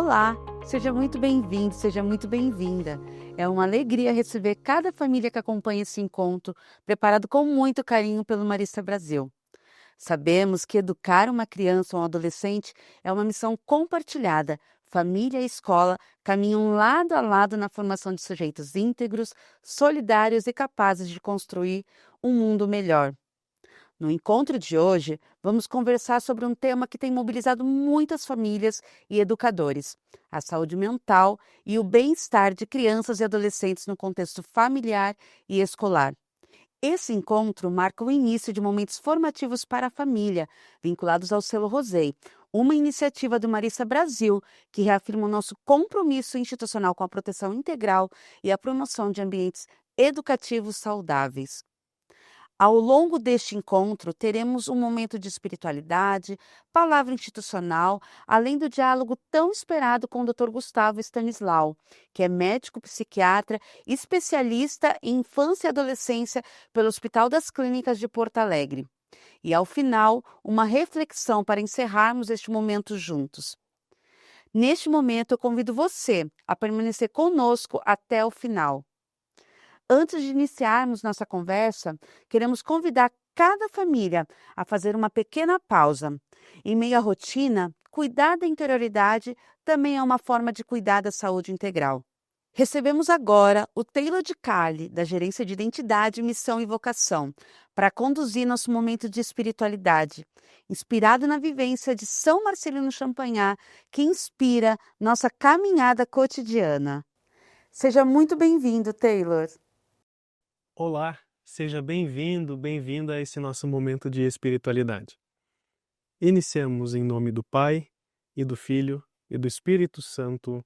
Olá, seja muito bem-vindo, seja muito bem-vinda. É uma alegria receber cada família que acompanha esse encontro, preparado com muito carinho pelo Marista Brasil. Sabemos que educar uma criança ou um adolescente é uma missão compartilhada. Família e escola caminham lado a lado na formação de sujeitos íntegros, solidários e capazes de construir um mundo melhor. No encontro de hoje, vamos conversar sobre um tema que tem mobilizado muitas famílias e educadores: a saúde mental e o bem-estar de crianças e adolescentes no contexto familiar e escolar. Esse encontro marca o início de momentos formativos para a família, vinculados ao selo Rosei, uma iniciativa do Marista Brasil que reafirma o nosso compromisso institucional com a proteção integral e a promoção de ambientes educativos saudáveis. Ao longo deste encontro, teremos um momento de espiritualidade, palavra institucional, além do diálogo tão esperado com o Dr. Gustavo Stanislau, que é médico psiquiatra, especialista em infância e adolescência pelo Hospital das Clínicas de Porto Alegre. E, ao final, uma reflexão para encerrarmos este momento juntos. Neste momento, eu convido você a permanecer conosco até o final. Antes de iniciarmos nossa conversa, queremos convidar cada família a fazer uma pequena pausa. Em meio à rotina, cuidar da interioridade também é uma forma de cuidar da saúde integral. Recebemos agora o Taylor de Carli, da Gerência de Identidade, Missão e Vocação, para conduzir nosso momento de espiritualidade, inspirado na vivência de São Marcelino Champagnat, que inspira nossa caminhada cotidiana. Seja muito bem-vindo, Taylor. Olá, seja bem-vindo, bem-vinda a esse nosso momento de espiritualidade. Iniciamos em nome do Pai, e do Filho, e do Espírito Santo.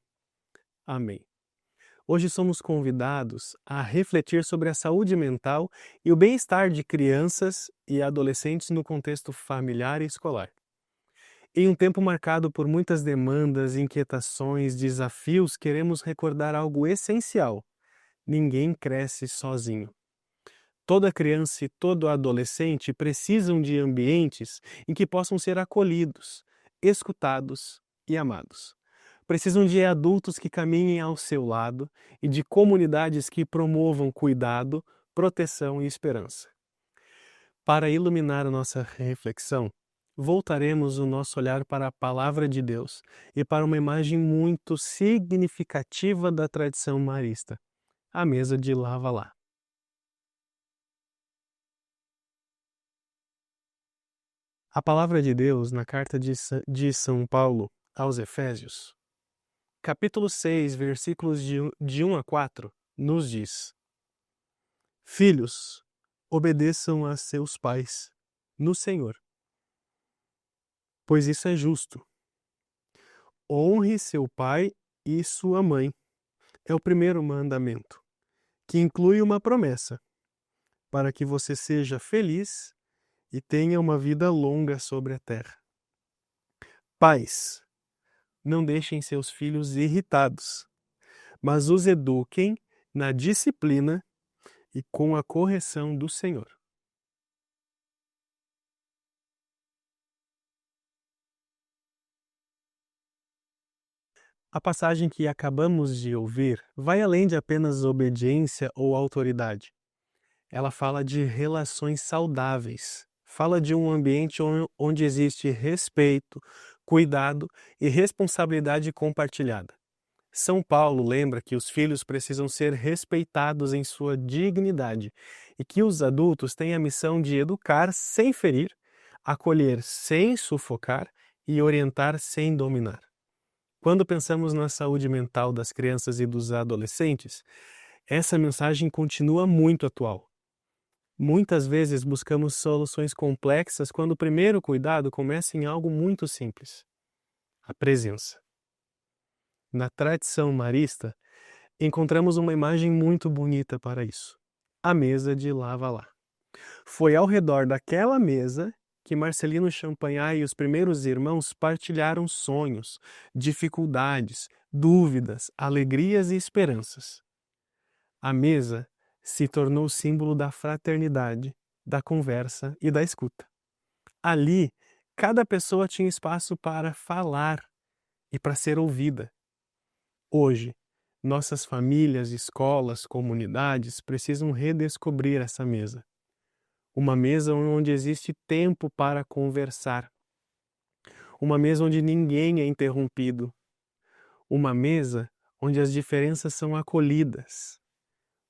Amém. Hoje somos convidados a refletir sobre a saúde mental e o bem-estar de crianças e adolescentes no contexto familiar e escolar. Em um tempo marcado por muitas demandas, inquietações, desafios, queremos recordar algo essencial: ninguém cresce sozinho. Toda criança e todo adolescente precisam de ambientes em que possam ser acolhidos, escutados e amados. Precisam de adultos que caminhem ao seu lado e de comunidades que promovam cuidado, proteção e esperança. Para iluminar a nossa reflexão, voltaremos o nosso olhar para a Palavra de Deus e para uma imagem muito significativa da tradição marista: a mesa de lava-lá. A palavra de Deus na carta de São Paulo aos Efésios, capítulo 6, versículos de 1 a 4, nos diz: Filhos, obedeçam a seus pais no Senhor, pois isso é justo. Honre seu pai e sua mãe. É o primeiro mandamento, que inclui uma promessa, para que você seja feliz e tenha uma vida longa sobre a terra. Pais, não deixem seus filhos irritados, mas os eduquem na disciplina e com a correção do Senhor. A passagem que acabamos de ouvir vai além de apenas obediência ou autoridade. Ela fala de relações saudáveis, fala de um ambiente onde existe respeito, cuidado e responsabilidade compartilhada. São Paulo lembra que os filhos precisam ser respeitados em sua dignidade e que os adultos têm a missão de educar sem ferir, acolher sem sufocar e orientar sem dominar. Quando pensamos na saúde mental das crianças e dos adolescentes, essa mensagem continua muito atual. Muitas vezes buscamos soluções complexas quando o primeiro cuidado começa em algo muito simples: a presença. Na tradição marista, encontramos uma imagem muito bonita para isso: a mesa de lava-lá. Foi ao redor daquela mesa que Marcelino Champagnat e os primeiros irmãos partilharam sonhos, dificuldades, dúvidas, alegrias e esperanças. A mesa se tornou símbolo da fraternidade, da conversa e da escuta. Ali, cada pessoa tinha espaço para falar e para ser ouvida. Hoje, nossas famílias, escolas, comunidades precisam redescobrir essa mesa. Uma mesa onde existe tempo para conversar. Uma mesa onde ninguém é interrompido. Uma mesa onde as diferenças são acolhidas.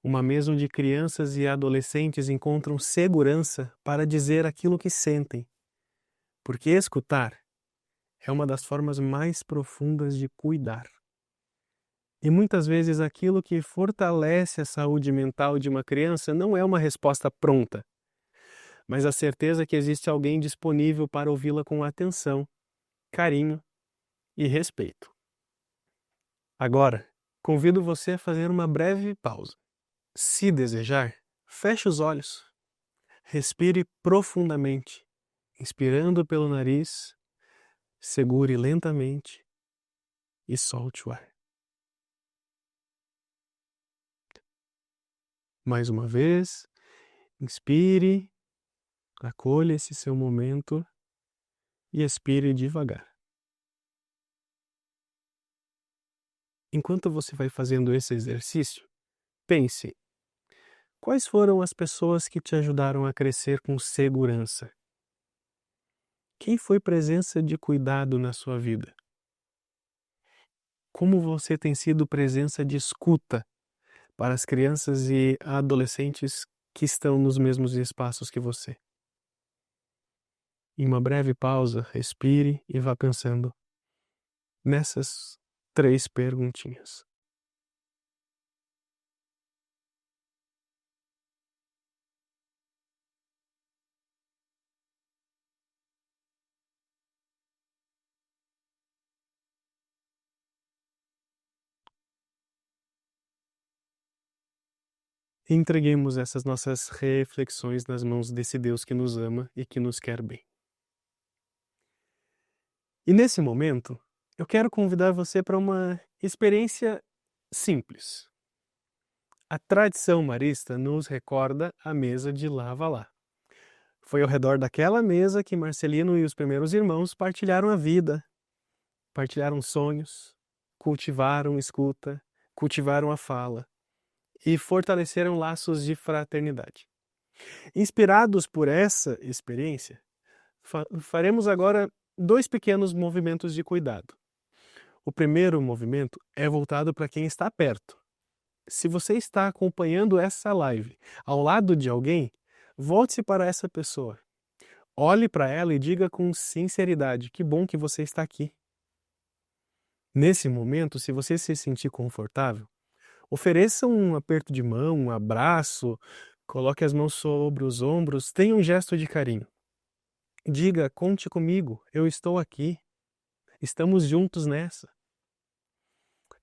Uma mesa onde crianças e adolescentes encontram segurança para dizer aquilo que sentem. Porque escutar é uma das formas mais profundas de cuidar. E muitas vezes aquilo que fortalece a saúde mental de uma criança não é uma resposta pronta, mas a certeza que existe alguém disponível para ouvi-la com atenção, carinho e respeito. Agora, convido você a fazer uma breve pausa. Se desejar, feche os olhos. Respire profundamente, inspirando pelo nariz, segure lentamente e solte o ar. Mais uma vez, inspire, acolha esse seu momento e expire devagar. Enquanto você vai fazendo esse exercício, pense: quais foram as pessoas que te ajudaram a crescer com segurança? Quem foi presença de cuidado na sua vida? Como você tem sido presença de escuta para as crianças e adolescentes que estão nos mesmos espaços que você? Em uma breve pausa, respire e vá pensando nessas 3 perguntinhas. E entreguemos essas nossas reflexões nas mãos desse Deus que nos ama e que nos quer bem. E nesse momento, eu quero convidar você para uma experiência simples. A tradição marista nos recorda a mesa de Lava Lá. Foi ao redor daquela mesa que Marcelino e os primeiros irmãos partilharam a vida, partilharam sonhos, cultivaram escuta, cultivaram a fala e fortaleceram laços de fraternidade. Inspirados por essa experiência, faremos agora 2 pequenos movimentos de cuidado. O primeiro movimento é voltado para quem está perto. Se você está acompanhando essa live ao lado de alguém, volte-se para essa pessoa. Olhe para ela e diga com sinceridade: que bom que você está aqui. Nesse momento, se você se sentir confortável, ofereça um aperto de mão, um abraço, coloque as mãos sobre os ombros, tenha um gesto de carinho. Diga: conte comigo, eu estou aqui, estamos juntos nessa.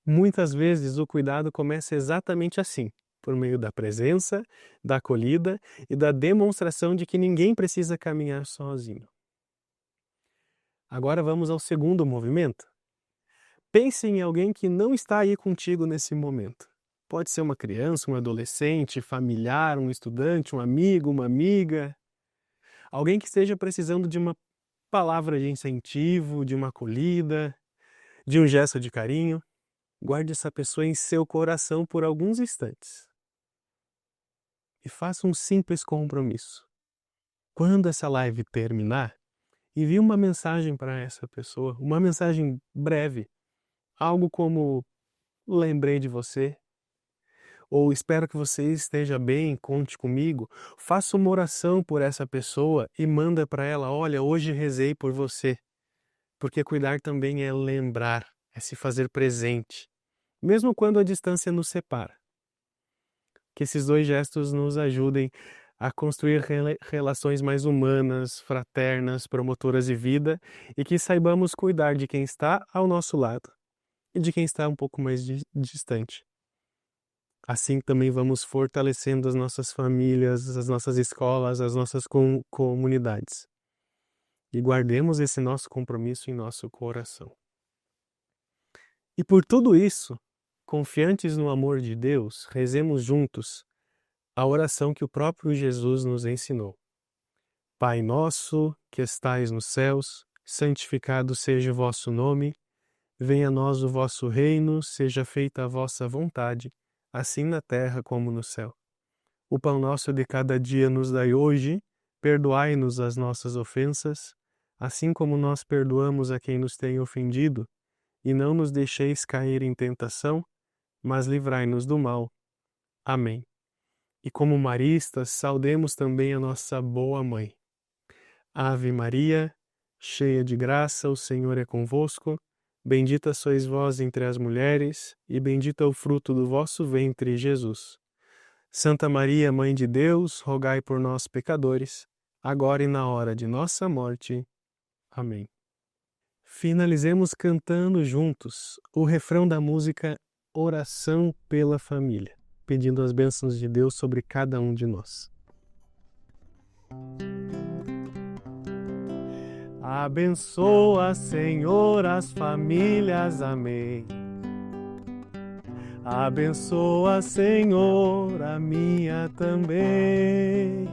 Muitas vezes o cuidado começa exatamente assim, por meio da presença, da acolhida e da demonstração de que ninguém precisa caminhar sozinho. Agora vamos ao segundo movimento. Pense em alguém que não está aí contigo nesse momento. Pode ser uma criança, um adolescente, familiar, um estudante, um amigo, uma amiga. Alguém que esteja precisando de uma palavra de incentivo, de uma acolhida, de um gesto de carinho. Guarde essa pessoa em seu coração por alguns instantes. E faça um simples compromisso. Quando essa live terminar, envie uma mensagem para essa pessoa, uma mensagem breve. Algo como: lembrei de você, ou espero que você esteja bem, conte comigo. Faça uma oração por essa pessoa e manda para ela: olha, hoje rezei por você. Porque cuidar também é lembrar, é se fazer presente, mesmo quando a distância nos separa. Que esses 2 gestos nos ajudem a construir relações mais humanas, fraternas, promotoras de vida, e que saibamos cuidar de quem está ao nosso lado e de quem está um pouco mais distante. Assim também vamos fortalecendo as nossas famílias, as nossas escolas, as nossas comunidades. E guardemos esse nosso compromisso em nosso coração. E por tudo isso, confiantes no amor de Deus, rezemos juntos a oração que o próprio Jesus nos ensinou. Pai nosso, que estais nos céus, santificado seja o vosso nome. Venha a nós o vosso reino, seja feita a vossa vontade, assim na terra como no céu. O pão nosso de cada dia nos dai hoje, perdoai-nos as nossas ofensas, assim como nós perdoamos a quem nos tem ofendido, e não nos deixeis cair em tentação, mas livrai-nos do mal. Amém. E como maristas, saudemos também a nossa boa mãe. Ave Maria, cheia de graça, o Senhor é convosco. Bendita sois vós entre as mulheres, e bendito é o fruto do vosso ventre, Jesus. Santa Maria, Mãe de Deus, rogai por nós, pecadores, agora e na hora de nossa morte. Amém. Finalizemos cantando juntos o refrão da música Oração pela Família, pedindo as bênçãos de Deus sobre cada um de nós. Abençoa, Senhor, as famílias, amém. Abençoa, Senhor, a minha também.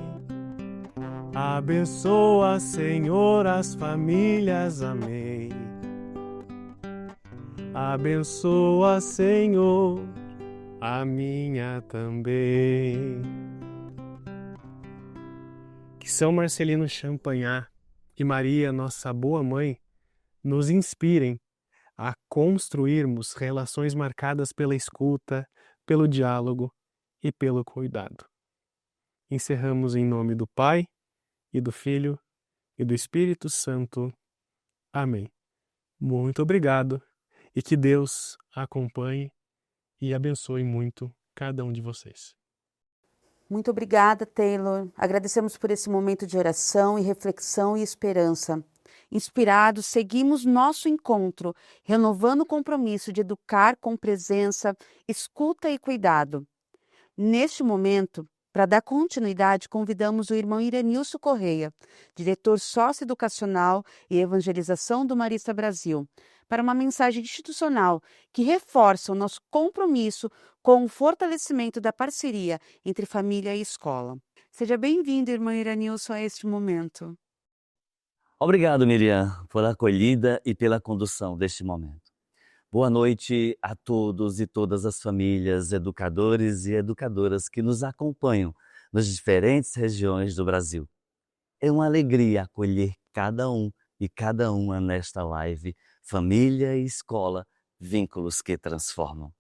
Abençoa, Senhor, as famílias, amém. Abençoa, Senhor, a minha também. Que São Marcelino Champagnat e Maria, nossa boa mãe, nos inspirem a construirmos relações marcadas pela escuta, pelo diálogo e pelo cuidado. Encerramos em nome do Pai, e do Filho, e do Espírito Santo. Amém. Muito obrigado, e que Deus acompanhe e abençoe muito cada um de vocês. Muito obrigada, Taylor. Agradecemos por esse momento de oração e reflexão e esperança. Inspirados, seguimos nosso encontro, renovando o compromisso de educar com presença, escuta e cuidado. Neste momento, para dar continuidade, convidamos o irmão Iranilson Correia, diretor socioeducacional e evangelização do Marista Brasil, para uma mensagem institucional que reforça o nosso compromisso com o fortalecimento da parceria entre família e escola. Seja bem-vindo, irmão Iranilson, a este momento. Obrigado, Miriam, pela acolhida e pela condução deste momento. Boa noite a todos e todas as famílias, educadores e educadoras que nos acompanham nas diferentes regiões do Brasil. É uma alegria acolher cada um e cada uma nesta live Família e Escola, Vínculos que Transformam.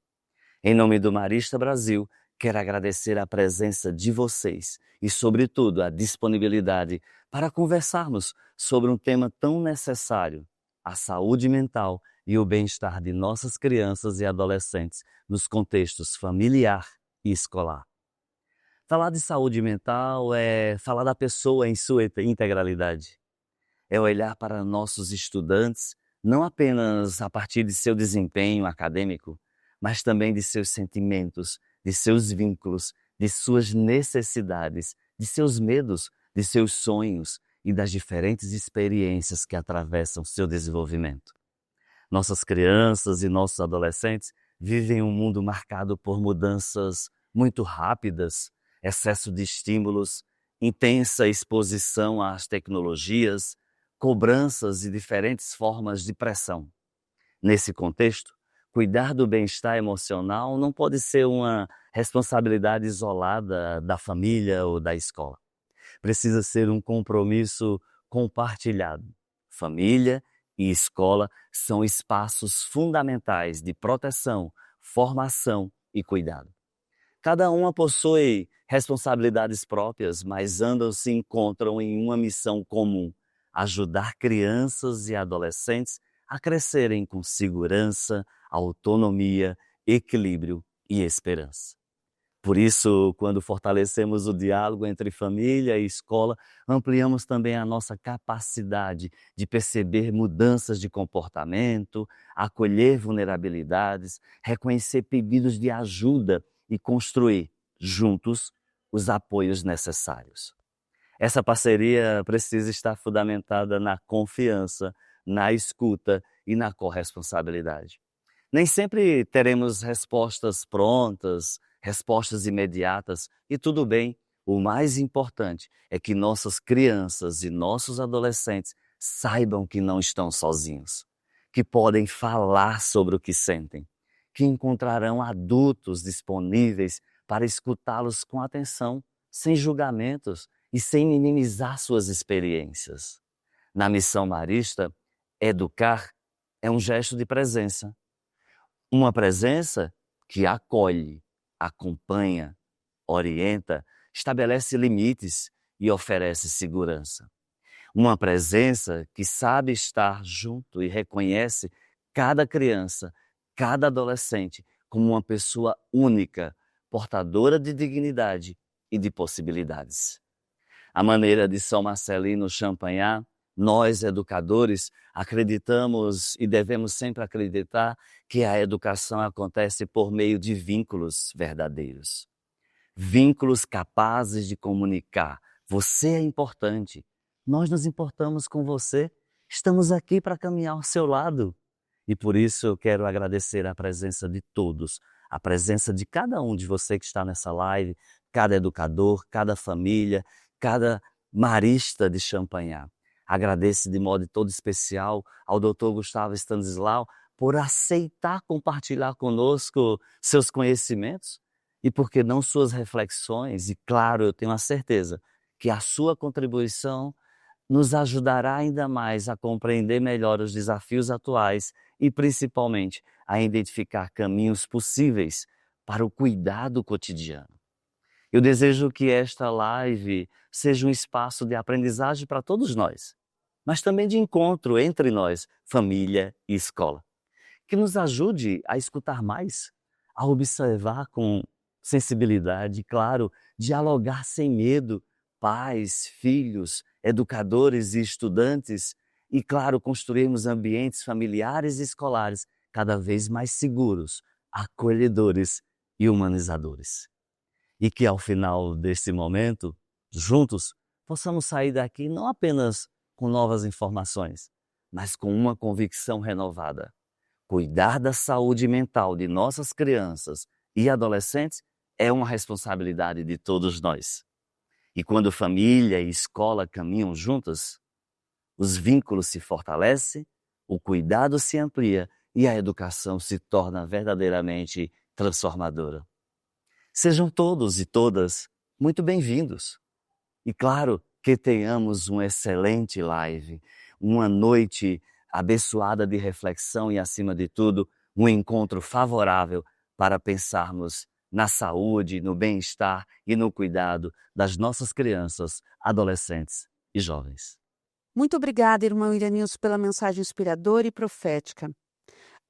Em nome do Marista Brasil, quero agradecer a presença de vocês e, sobretudo, a disponibilidade para conversarmos sobre um tema tão necessário, a saúde mental e o bem-estar de nossas crianças e adolescentes nos contextos familiar e escolar. Falar de saúde mental é falar da pessoa em sua integralidade. É olhar para nossos estudantes não apenas a partir de seu desempenho acadêmico, mas também de seus sentimentos, de seus vínculos, de suas necessidades, de seus medos, de seus sonhos e das diferentes experiências que atravessam seu desenvolvimento. Nossas crianças e nossos adolescentes vivem um mundo marcado por mudanças muito rápidas, excesso de estímulos, intensa exposição às tecnologias, cobranças e diferentes formas de pressão. Nesse contexto, cuidar do bem-estar emocional não pode ser uma responsabilidade isolada da família ou da escola. Precisa ser um compromisso compartilhado. Família e escola são espaços fundamentais de proteção, formação e cuidado. Cada uma possui responsabilidades próprias, mas ambas se encontram em uma missão comum: ajudar crianças e adolescentes a crescerem com segurança, autonomia, equilíbrio e esperança. Por isso, quando fortalecemos o diálogo entre família e escola, ampliamos também a nossa capacidade de perceber mudanças de comportamento, acolher vulnerabilidades, reconhecer pedidos de ajuda e construir, juntos, os apoios necessários. Essa parceria precisa estar fundamentada na confiança, na escuta e na corresponsabilidade. Nem sempre teremos respostas prontas, respostas imediatas, e tudo bem. O mais importante é que nossas crianças e nossos adolescentes saibam que não estão sozinhos, que podem falar sobre o que sentem, que encontrarão adultos disponíveis para escutá-los com atenção, sem julgamentos e sem minimizar suas experiências. Na missão marista, educar é um gesto de presença. Uma presença que acolhe, acompanha, orienta, estabelece limites e oferece segurança. Uma presença que sabe estar junto e reconhece cada criança, cada adolescente como uma pessoa única, portadora de dignidade e de possibilidades. À maneira de São Marcelino Champagnat, nós, educadores, acreditamos e devemos sempre acreditar que a educação acontece por meio de vínculos verdadeiros. Vínculos capazes de comunicar. Você é importante. Nós nos importamos com você. Estamos aqui para caminhar ao seu lado. E por isso eu quero agradecer a presença de todos, a presença de cada um de você que está nessa live, cada educador, cada família, cada marista de Champagnat. Agradeço de modo todo especial ao Dr. Gustavo Stanislau por aceitar compartilhar conosco seus conhecimentos e, por que não, suas reflexões. E, claro, eu tenho a certeza que a sua contribuição nos ajudará ainda mais a compreender melhor os desafios atuais e, principalmente, a identificar caminhos possíveis para o cuidado cotidiano. Eu desejo que esta live seja um espaço de aprendizagem para todos nós, mas também de encontro entre nós, família e escola. Que nos ajude a escutar mais, a observar com sensibilidade, claro, dialogar sem medo, pais, filhos, educadores e estudantes, e, claro, construirmos ambientes familiares e escolares cada vez mais seguros, acolhedores e humanizadores. E que ao final desse momento, juntos, possamos sair daqui não apenas com novas informações, mas com uma convicção renovada. Cuidar da saúde mental de nossas crianças e adolescentes é uma responsabilidade de todos nós. E quando família e escola caminham juntas, os vínculos se fortalecem, o cuidado se amplia e a educação se torna verdadeiramente transformadora. Sejam todos e todas muito bem-vindos. E claro que tenhamos uma excelente live, uma noite abençoada de reflexão e, acima de tudo, um encontro favorável para pensarmos na saúde, no bem-estar e no cuidado das nossas crianças, adolescentes e jovens. Muito obrigada, irmão Iranilson, pela mensagem inspiradora e profética.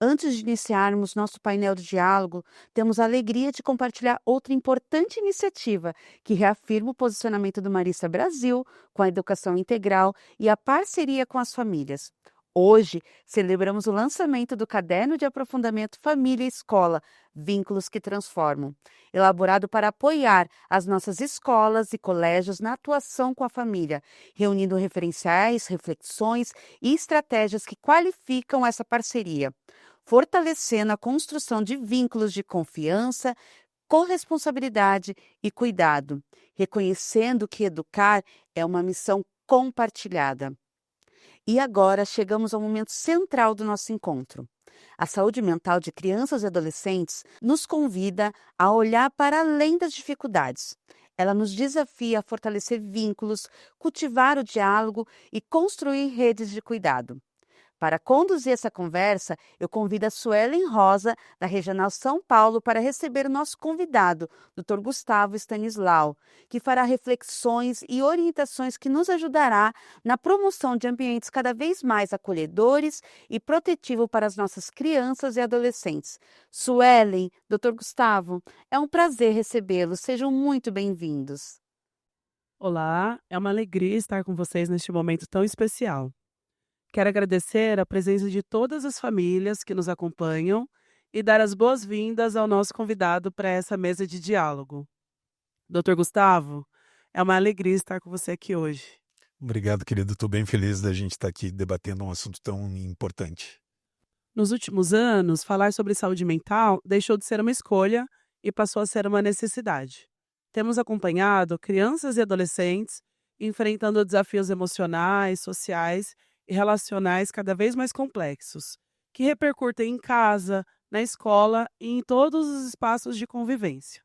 Antes de iniciarmos nosso painel de diálogo, temos a alegria de compartilhar outra importante iniciativa que reafirma o posicionamento do Marista Brasil com a educação integral e a parceria com as famílias. Hoje, celebramos o lançamento do Caderno de Aprofundamento Família e Escola, Vínculos que Transformam, elaborado para apoiar as nossas escolas e colégios na atuação com a família, reunindo referenciais, reflexões e estratégias que qualificam essa parceria, fortalecendo a construção de vínculos de confiança, corresponsabilidade e cuidado, reconhecendo que educar é uma missão compartilhada. E agora chegamos ao momento central do nosso encontro. A saúde mental de crianças e adolescentes nos convida a olhar para além das dificuldades. Ela nos desafia a fortalecer vínculos, cultivar o diálogo e construir redes de cuidado. Para conduzir essa conversa, eu convido a Suelen Rosa, da Regional São Paulo, para receber o nosso convidado, Dr. Gustavo Stanislau, que fará reflexões e orientações que nos ajudará na promoção de ambientes cada vez mais acolhedores e protetivos para as nossas crianças e adolescentes. Suelen, Dr. Gustavo, é um prazer recebê-los. Sejam muito bem-vindos. Olá, é uma alegria estar com vocês neste momento tão especial. Quero agradecer a presença de todas as famílias que nos acompanham e dar as boas-vindas ao nosso convidado para essa mesa de diálogo. Dr. Gustavo, é uma alegria estar com você aqui hoje. Obrigado, querido. Estou bem feliz da gente estar aqui debatendo um assunto tão importante. Nos últimos anos, falar sobre saúde mental deixou de ser uma escolha e passou a ser uma necessidade. Temos acompanhado crianças e adolescentes enfrentando desafios emocionais, sociais e relacionais cada vez mais complexos, que repercutem em casa, na escola e em todos os espaços de convivência.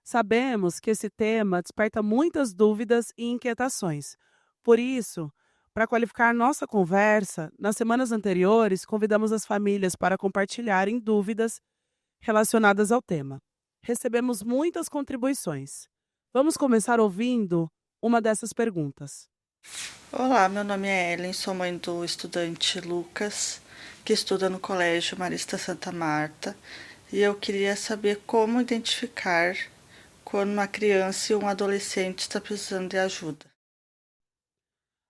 Sabemos que esse tema desperta muitas dúvidas e inquietações. Por isso, para qualificar nossa conversa, nas semanas anteriores convidamos as famílias para compartilharem dúvidas relacionadas ao tema. Recebemos muitas contribuições. Vamos começar ouvindo uma dessas perguntas. Olá, meu nome é Ellen, sou mãe do estudante Lucas, que estuda no Colégio Marista Santa Marta, e eu queria saber como identificar quando uma criança e um adolescente está precisando de ajuda.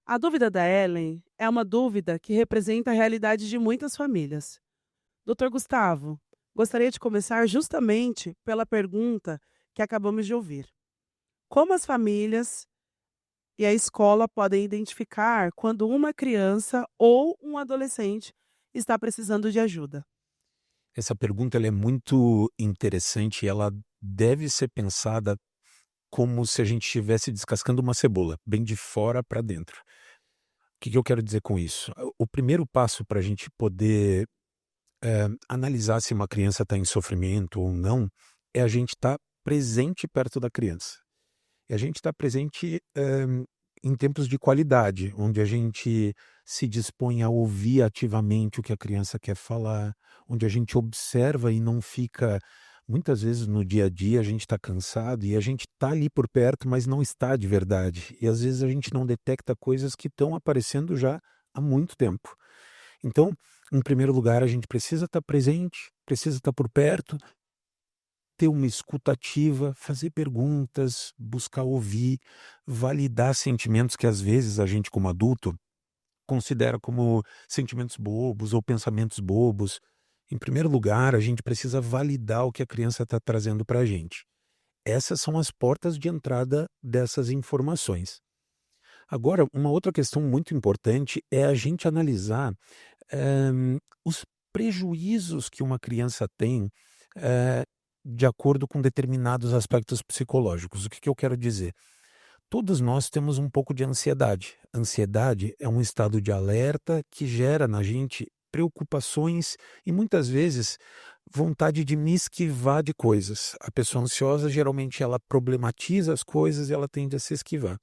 A dúvida da Ellen é uma dúvida que representa a realidade de muitas famílias. Doutor Gustavo, gostaria de começar justamente pela pergunta que acabamos de ouvir. Como as famílias e a escola podem identificar quando uma criança ou um adolescente está precisando de ajuda? Essa pergunta ela é muito interessante e ela deve ser pensada como se a gente estivesse descascando uma cebola, bem de fora para dentro. O que eu quero dizer com isso? O primeiro passo para a gente poder analisar se uma criança está em sofrimento ou não é a gente estar presente perto da criança. E a gente está presente em tempos de qualidade, onde a gente se dispõe a ouvir ativamente o que a criança quer falar, onde a gente observa e não fica. Muitas vezes no dia a dia a gente está cansado e a gente está ali por perto, mas não está de verdade. E às vezes a gente não detecta coisas que estão aparecendo já há muito tempo. Então, em primeiro lugar, a gente precisa estar presente, precisa estar por perto, ter uma escuta ativa, fazer perguntas, buscar ouvir, validar sentimentos que às vezes a gente como adulto considera como sentimentos bobos ou pensamentos bobos. Em primeiro lugar, a gente precisa validar o que a criança está trazendo para a gente. Essas são as portas de entrada dessas informações. Agora, uma outra questão muito importante é a gente analisar os prejuízos que uma criança tem de acordo com determinados aspectos psicológicos. O que eu quero dizer? Todos nós temos um pouco de ansiedade. Ansiedade é um estado de alerta que gera na gente preocupações e muitas vezes vontade de me esquivar de coisas. A pessoa ansiosa geralmente ela problematiza as coisas e ela tende a se esquivar.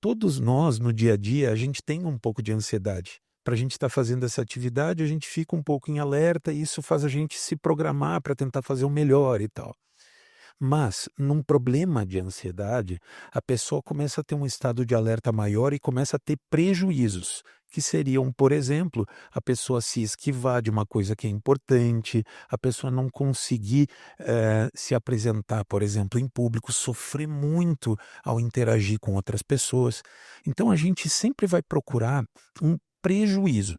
Todos nós no dia a dia a gente tem um pouco de ansiedade. Para a gente estar fazendo essa atividade a gente fica um pouco em alerta e isso faz a gente se programar para tentar fazer o melhor e tal. Mas, num problema de ansiedade, a pessoa começa a ter um estado de alerta maior e começa a ter prejuízos, que seriam, por exemplo, a pessoa se esquivar de uma coisa que é importante, a pessoa não conseguir se apresentar, por exemplo, em público, sofrer muito ao interagir com outras pessoas. Então, a gente sempre vai procurar um prejuízo.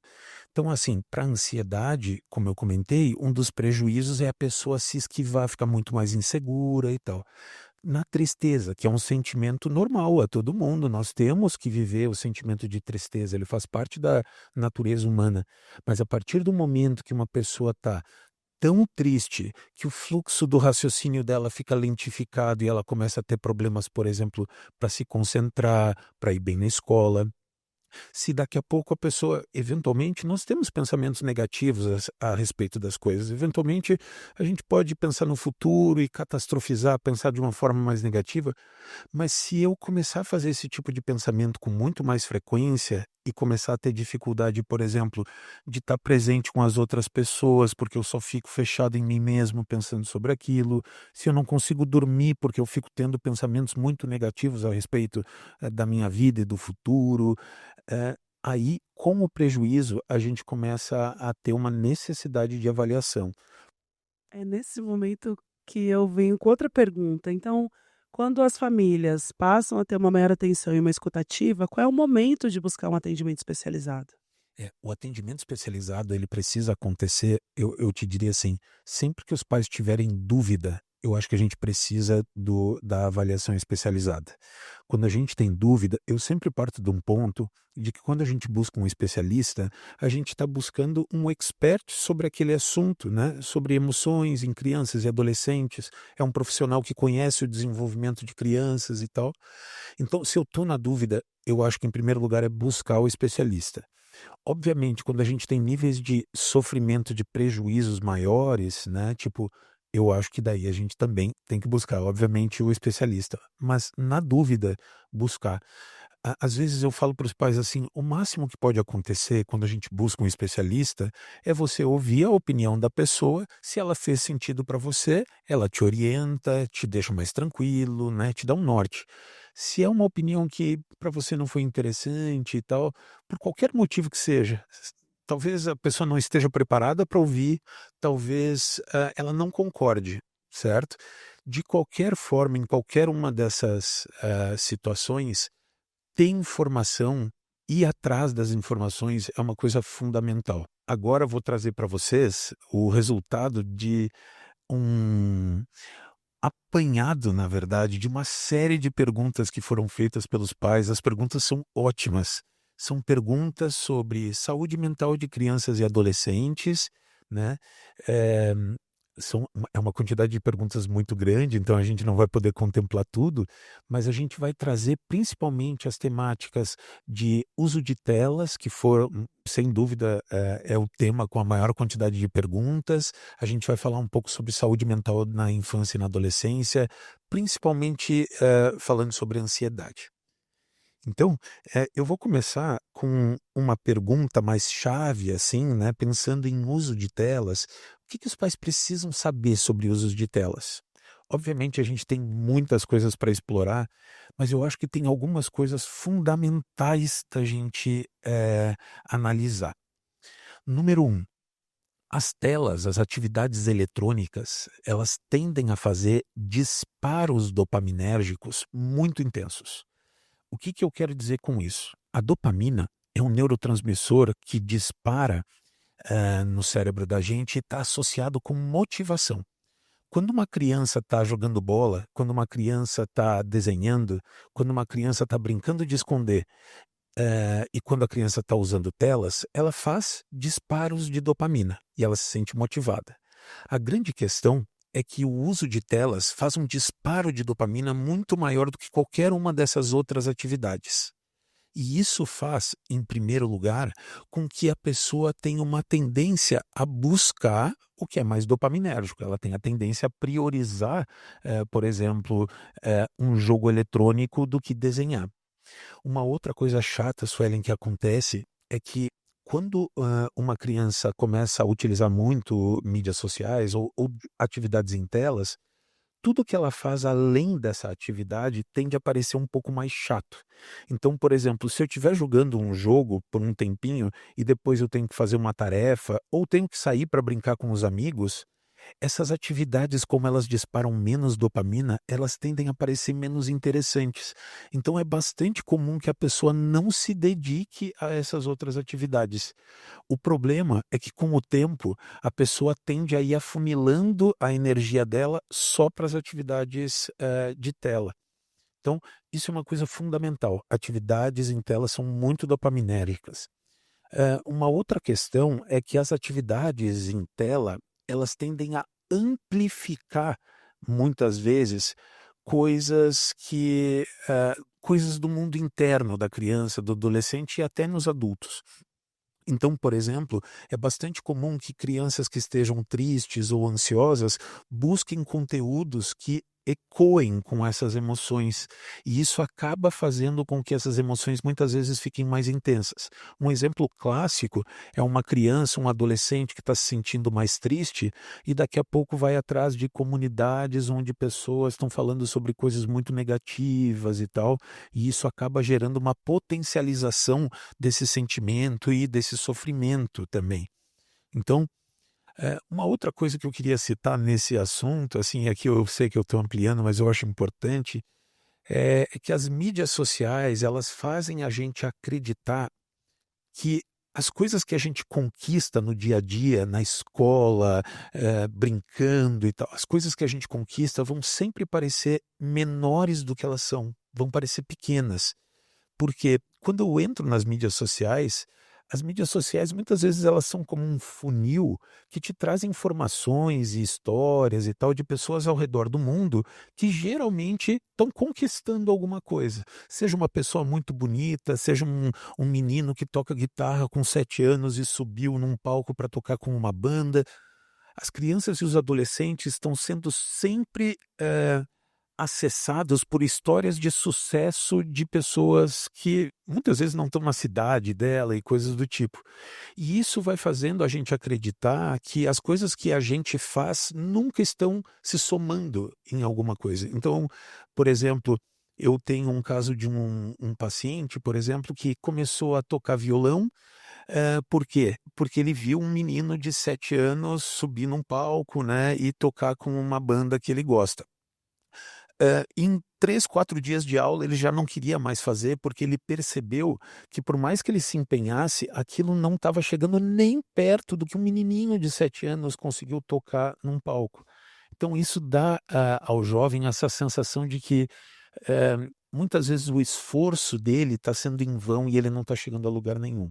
Então, assim, para a ansiedade, como eu comentei, um dos prejuízos é a pessoa se esquivar, ficar muito mais insegura e tal. Na tristeza, que é um sentimento normal a todo mundo, nós temos que viver o sentimento de tristeza, ele faz parte da natureza humana. Mas a partir do momento que uma pessoa está tão triste que o fluxo do raciocínio dela fica lentificado e ela começa a ter problemas, por exemplo, para se concentrar, para ir bem na escola. Se daqui a pouco a pessoa, eventualmente, nós temos pensamentos negativos a respeito das coisas. Eventualmente, a gente pode pensar no futuro e catastrofizar, pensar de uma forma mais negativa, mas se eu começar a fazer esse tipo de pensamento com muito mais frequência e começar a ter dificuldade, por exemplo, de estar presente com as outras pessoas, porque eu só fico fechado em mim mesmo pensando sobre aquilo, se eu não consigo dormir porque eu fico tendo pensamentos muito negativos a respeito da minha vida e do futuro, aí, com o prejuízo, a gente começa a ter uma necessidade de avaliação. É nesse momento que eu venho com outra pergunta. Então, quando as famílias passam a ter uma maior atenção e uma escutativa, qual é o momento de buscar um atendimento especializado? O atendimento especializado, ele precisa acontecer, eu te diria assim, sempre que os pais tiverem dúvida, eu acho que a gente precisa da avaliação especializada. Quando a gente tem dúvida, eu sempre parto de um ponto de que quando a gente busca um especialista, a gente está buscando um expert sobre aquele assunto, né? Sobre emoções em crianças e adolescentes. É um profissional que conhece o desenvolvimento de crianças e tal. Então, se eu estou na dúvida, eu acho que em primeiro lugar é buscar o especialista. Obviamente, quando a gente tem níveis de sofrimento, de prejuízos maiores, né, tipo, eu acho que daí a gente também tem que buscar, obviamente, o especialista. Mas, na dúvida, buscar. Às vezes eu falo para os pais assim: o máximo que pode acontecer quando a gente busca um especialista é você ouvir a opinião da pessoa, se ela fez sentido para você, ela te orienta, te deixa mais tranquilo, né, te dá um norte. Se é uma opinião que para você não foi interessante e tal, por qualquer motivo que seja, talvez a pessoa não esteja preparada para ouvir, talvez ela não concorde, certo? De qualquer forma, em qualquer uma dessas situações, ter informação, ir atrás das informações é uma coisa fundamental. Agora eu vou trazer para vocês o resultado de um apanhado, na verdade, de uma série de perguntas que foram feitas pelos pais. As perguntas são ótimas. São perguntas sobre saúde mental de crianças e adolescentes, né? Eh, é uma quantidade de perguntas muito grande, então a gente não vai poder contemplar tudo, mas a gente vai trazer principalmente as temáticas de uso de telas, que foram, sem dúvida, é o tema com a maior quantidade de perguntas. A gente vai falar um pouco sobre saúde mental na infância e na adolescência, principalmente falando sobre ansiedade. Então, eu vou começar com uma pergunta mais chave, assim, né, pensando em uso de telas. O que que os pais precisam saber sobre usos de telas? Obviamente, a gente tem muitas coisas para explorar, mas eu acho que tem algumas coisas fundamentais da gente analisar. Número um, as telas, as atividades eletrônicas, elas tendem a fazer disparos dopaminérgicos muito intensos. O que que eu quero dizer com isso? A dopamina é um neurotransmissor que dispara no cérebro da gente e está associado com motivação. Quando uma criança está jogando bola, quando uma criança está desenhando, quando uma criança está brincando de esconder, e quando a criança está usando telas, ela faz disparos de dopamina e ela se sente motivada. A grande questão é que o uso de telas faz um disparo de dopamina muito maior do que qualquer uma dessas outras atividades. E isso faz, em primeiro lugar, com que a pessoa tenha uma tendência a buscar o que é mais dopaminérgico. Ela tem a tendência a priorizar, por exemplo, um jogo eletrônico do que desenhar. Uma outra coisa chata, Suelen, que acontece é que quando uma criança começa a utilizar muito mídias sociais ou atividades em telas, tudo que ela faz além dessa atividade tende a parecer um pouco mais chato. Então, por exemplo, se eu estiver jogando um jogo por um tempinho e depois eu tenho que fazer uma tarefa ou tenho que sair para brincar com os amigos, essas atividades, como elas disparam menos dopamina, elas tendem a parecer menos interessantes. Então é bastante comum que a pessoa não se dedique a essas outras atividades. O problema é que, com o tempo, a pessoa tende a ir afunilando a energia dela só para as atividades de tela. Então, isso é uma coisa fundamental. Atividades em tela são muito dopaminéricas. Uma outra questão é que as atividades em tela, elas tendem a amplificar, muitas vezes, coisas do mundo interno da criança, do adolescente e até nos adultos. Então, por exemplo, é bastante comum que crianças que estejam tristes ou ansiosas busquem conteúdos que ecoem com essas emoções, e isso acaba fazendo com que essas emoções muitas vezes fiquem mais intensas. Um exemplo clássico é uma criança, um adolescente que está se sentindo mais triste e daqui a pouco vai atrás de comunidades onde pessoas estão falando sobre coisas muito negativas e tal, e isso acaba gerando uma potencialização desse sentimento e desse sofrimento também. Então, uma outra coisa que eu queria citar nesse assunto, assim, aqui eu sei que eu estou ampliando, mas eu acho importante, é que as mídias sociais, elas fazem a gente acreditar que as coisas que a gente conquista no dia a dia, na escola, brincando e tal, as coisas que a gente conquista vão sempre parecer menores do que elas são, vão parecer pequenas. Porque quando eu entro nas mídias sociais, As mídias sociais muitas vezes elas são como um funil que te traz informações e histórias e tal de pessoas ao redor do mundo que geralmente estão conquistando alguma coisa. Seja uma pessoa muito bonita, seja um menino que toca guitarra com 7 anos e subiu num palco para tocar com uma banda. As crianças e os adolescentes estão sendo sempre acessados por histórias de sucesso de pessoas que muitas vezes não estão na cidade dela e coisas do tipo. E isso vai fazendo a gente acreditar que as coisas que a gente faz nunca estão se somando em alguma coisa. Então, por exemplo, eu tenho um caso de um paciente, por exemplo, que começou a tocar violão. Por quê? Porque ele viu um menino de 7 anos subir num palco, né, e tocar com uma banda que ele gosta. Em 3, 4 dias de aula ele já não queria mais fazer, porque ele percebeu que por mais que ele se empenhasse, aquilo não estava chegando nem perto do que um menininho de 7 anos conseguiu tocar num palco. Então isso dá ao jovem essa sensação de que muitas vezes o esforço dele está sendo em vão e ele não está chegando a lugar nenhum.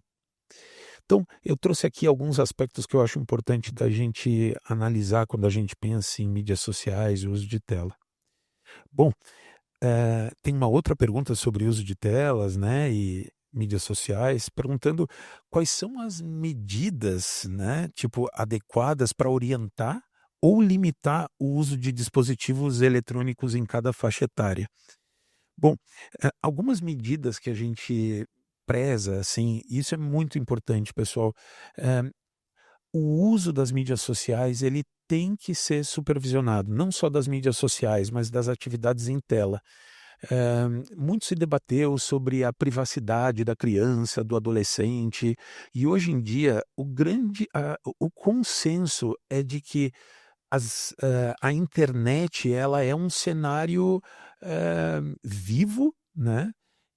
Então, eu trouxe aqui alguns aspectos que eu acho importante da gente analisar quando a gente pensa em mídias sociais e uso de tela. Bom, tem uma outra pergunta sobre uso de telas, né, e mídias sociais, perguntando quais são as medidas, né, tipo, adequadas para orientar ou limitar o uso de dispositivos eletrônicos em cada faixa etária. Bom, algumas medidas que a gente preza, assim, isso é muito importante, pessoal. O uso das mídias sociais, ele tem que ser supervisionado, não só das mídias sociais, mas das atividades em tela. Muito se debateu sobre a privacidade da criança, do adolescente, e hoje em dia o consenso é de que a internet ela é um cenário vivo, né?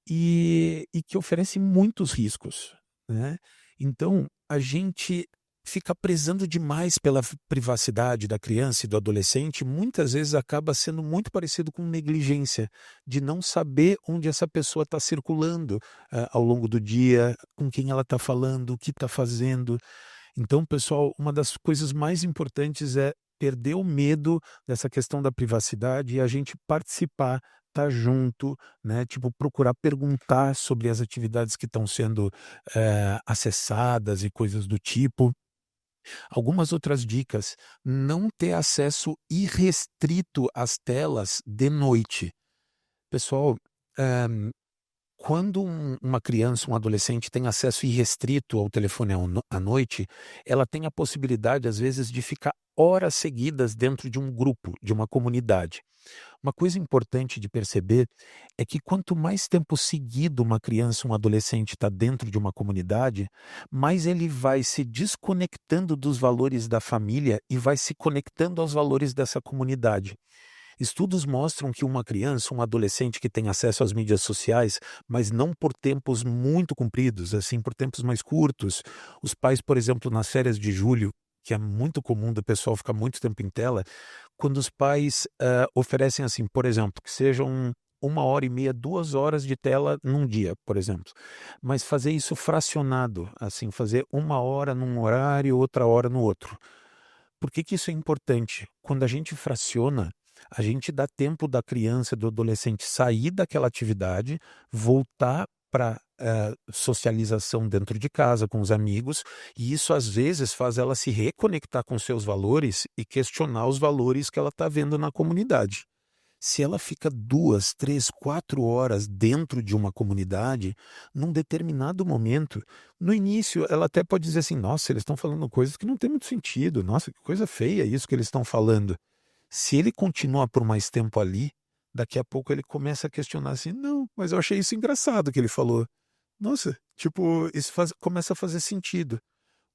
E que oferece muitos riscos, né? Então, a gente fica prezando demais pela privacidade da criança e do adolescente, muitas vezes acaba sendo muito parecido com negligência, de não saber onde essa pessoa está circulando ao longo do dia, com quem ela está falando, o que está fazendo. Então, pessoal, uma das coisas mais importantes é perder o medo dessa questão da privacidade e a gente participar, estar junto, né? Tipo, procurar perguntar sobre as atividades que estão sendo acessadas e coisas do tipo. Algumas outras dicas: não ter acesso irrestrito às telas de noite. Pessoal, quando uma criança, um adolescente tem acesso irrestrito ao telefone à noite, ela tem a possibilidade, às vezes, de ficar horas seguidas dentro de um grupo, de uma comunidade. Uma coisa importante de perceber é que quanto mais tempo seguido uma criança, um adolescente está dentro de uma comunidade, mais ele vai se desconectando dos valores da família e vai se conectando aos valores dessa comunidade. Estudos mostram que uma criança, um adolescente que tem acesso às mídias sociais, mas não por tempos muito compridos, assim, por tempos mais curtos. Os pais, por exemplo, nas férias de julho, que é muito comum do pessoal ficar muito tempo em tela, quando os pais oferecem assim, por exemplo, que sejam 1h30, 2 horas de tela num dia, por exemplo. Mas fazer isso fracionado, assim, fazer 1 hora num horário, outra hora no outro. Por que isso é importante? Quando a gente fraciona, a gente dá tempo da criança, do adolescente sair daquela atividade, voltar para socialização dentro de casa, com os amigos, e isso às vezes faz ela se reconectar com seus valores e questionar os valores que ela está vendo na comunidade. Se ela fica 2, 3, 4 horas dentro de uma comunidade, num determinado momento, no início ela até pode dizer assim, nossa, eles estão falando coisas que não tem muito sentido, nossa, que coisa feia isso que eles estão falando. Se ele continuar por mais tempo ali, daqui a pouco ele começa a questionar assim, não, mas eu achei isso engraçado que ele falou. Nossa, tipo, isso começa a fazer sentido.